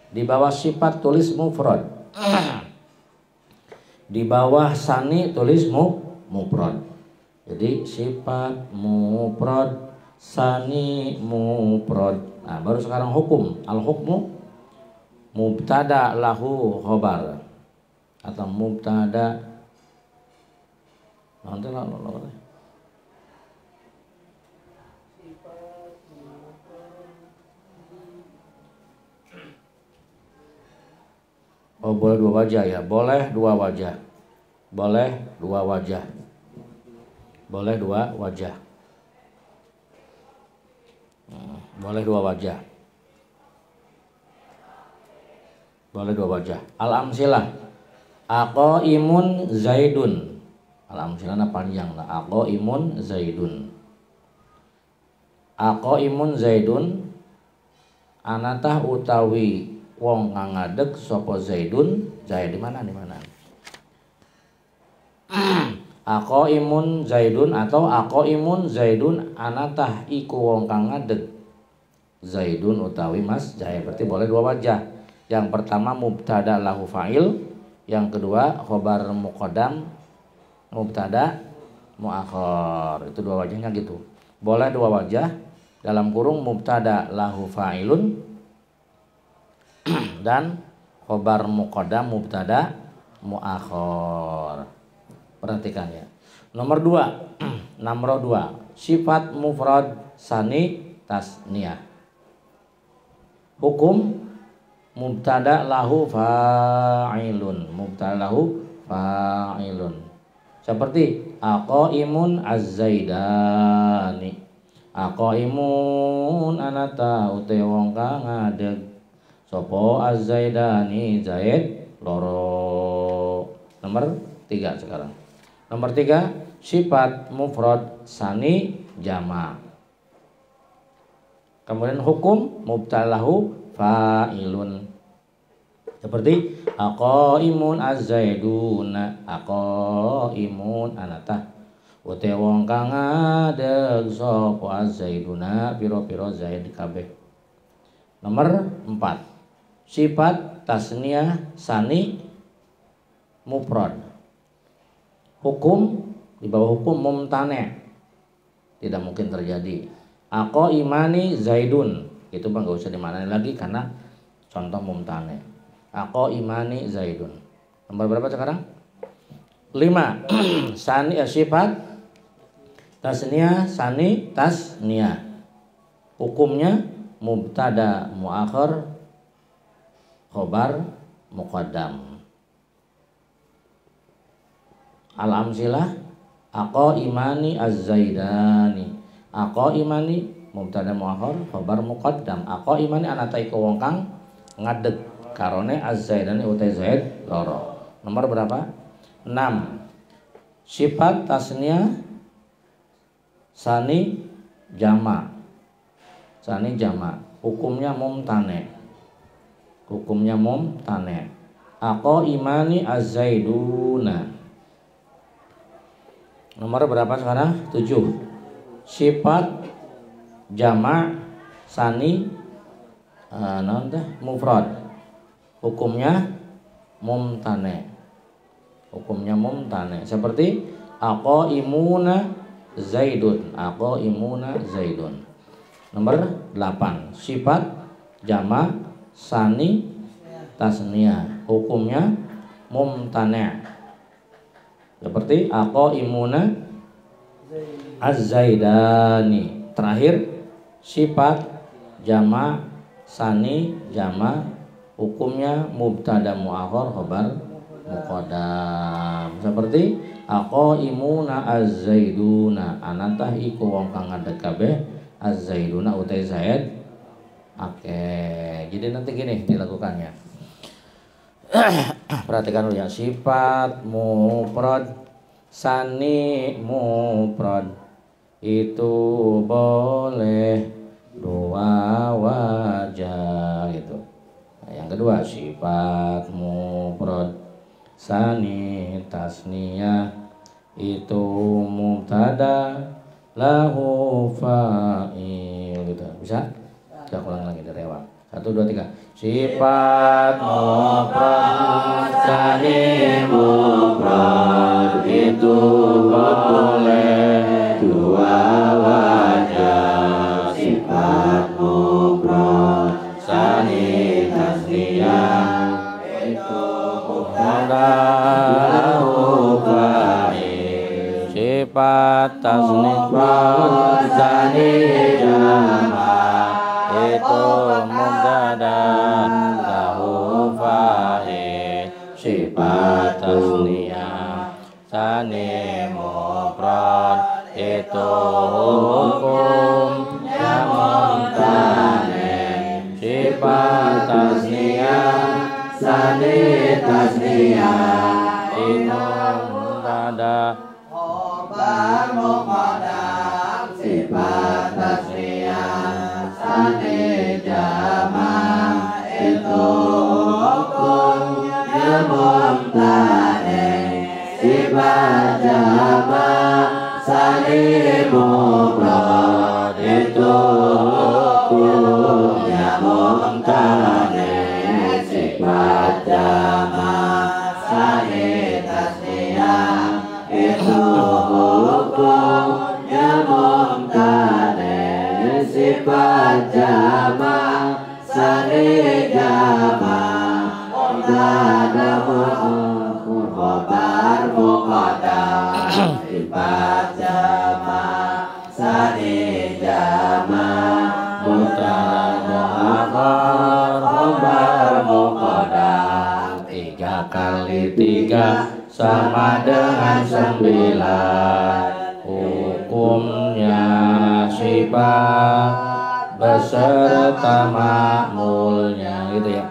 Di bawah sifat tulis mufrad. Di bawah sani tulis mufrad. Jadi sifat mufrad, sani mufrad. Nah, baru sekarang hukum. Al-hukmu mubtada lahu khobar atau mubtada nanti lah. Oh, boleh 2 wajah ya, boleh 2 wajah, boleh 2 wajah, boleh 2 wajah, boleh 2 wajah, boleh 2 wajah. Al-amsilah aqaimun zaidun, al-amsilahna panjang lah. Aqaimun zaidun, aqaimun zaidun anatah utawi wong kang ngadeg sapa zaidun. Zaid di mana? Aqaimun zaidun atau aqaimun zaidun anatah iku wong kang ngadeg zaidun utawi mas Zaid. Berarti boleh 2 wajah. Yang pertama mubtada lahu fa'il, yang kedua khobar muqaddam mubtada muakhar. Itu dua wajahnya gitu. Boleh dua wajah dalam kurung mubtada lahu fa'ilun dan khobar muqaddam mubtada muakhar. Perhatikan ya. Nomor 2. Nomor 2. Sifat mufrad sani tasniyah. Hukum mubtada lahu fa'ilun. Mubtada lahu fa'ilun. Seperti aqaimun az-zaidani. Aqaimun anata ute wong kang ngadeg. Sopo az-zaidani zaid loro. Nomor 3 sekarang. Nomor 3, sifat mufrad sani jama. Kemudian hukum mubtada lahu fa'ilun. Seperti aqaimun az-zaiduna. Aqaimun anata ute wong kang ngadeg sapa az-zaiduna pira-pira zaid kabeh. Nomor 4, sifat tasniyah sani mufrad. Hukum di bawah hukum mumtane, tidak mungkin terjadi. Aqaimani zaidun, itu bang gak usah dimanain lagi karena contoh mumtane. Aqaimani zaidun. Nomor berapa sekarang? 5. Sani sifat tasniyah sani tasniyah. Hukumnya mubtada muakhar khobar muqaddam. Al-amsilah aqaimani az-zaidani. Aqaimani mubtada muakhar khobar muqaddam. Aqaimani anata iku wong kang ngadeg karone az-zaidani utai zaid loro. Nomor berapa? 6. Sifat tasniyah sani jama. Sani jama. Hukumnya mumtane. Hukumnya mumtane. Aqaimani az-zaiduna. Nomor berapa sekarang? 7. Sifat jama sani mufrad. Hukumnya mumtane. Hukumnya mumtane. Seperti aqaimuna zaidun. Aqaimuna zaidun. Nomor 8. Sifat jama sani tasniyah. Hukumnya mumtane. Seperti aqaimuna az-zaidani. Terakhir sifat jama sani jama. Hukumnya mubtada muakhar khobar muqaddam. Seperti aqaimuna az-zaiduna. Anatah iku wong kang ngadeg kabeh az-zaiduna utai zaid. Oke, jadi nanti gini dilakukannya. Perhatikan dulu ya. Sifat mufrad sani mufrad itu boleh dua wajah gitu. Yang kedua sifat mufrad sani tasniyah itu mubtada lahu fa'il gitu. Bisa? Kita ulang lagi dari awal. 1, 2, 3. Sifat mufrad sani mufrad itu boleh dua wajah. Sifat mufrad sani tasniyah itu mubtada lahu fa'il. Sifat tasniyah sani jama itu mubtada lahu fa'il. Sifat tasniyah sani mufrad itu hukumnya mumtane. Sifat tasniyah sani tasniyah itu mubtada khobar muqaddam. Sifat tasniyah sani jama itu hukumnya mumtane. Sifat jama sani mufrad itu hukumnya mumtane. Sifat jama sani tasniyah itu jama sari jama mubtada khobar muqaddam ibat jama sari jama mubtada khobar muqaddam 3 kali 3 sama dengan 9 hukumnya nasibah beserta makmulnya gitu ya.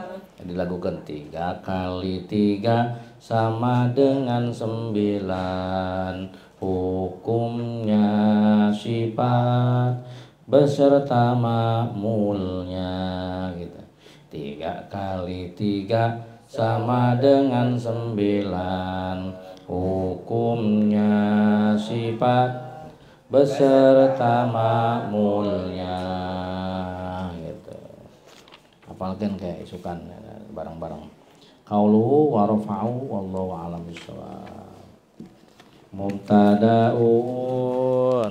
Dilakukan 3 kali 3 sama dengan 9 hukumnya sifat beserta makmulnya gitu. 3 kali 3 sama dengan 9 hukumnya sifat beserta makmulnya gitu. Hafalkan kayak isukan bareng-bareng. Qauluhu wa rafa'u wallahu a'lam bishawab. Mubtada'un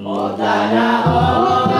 Mubtada'un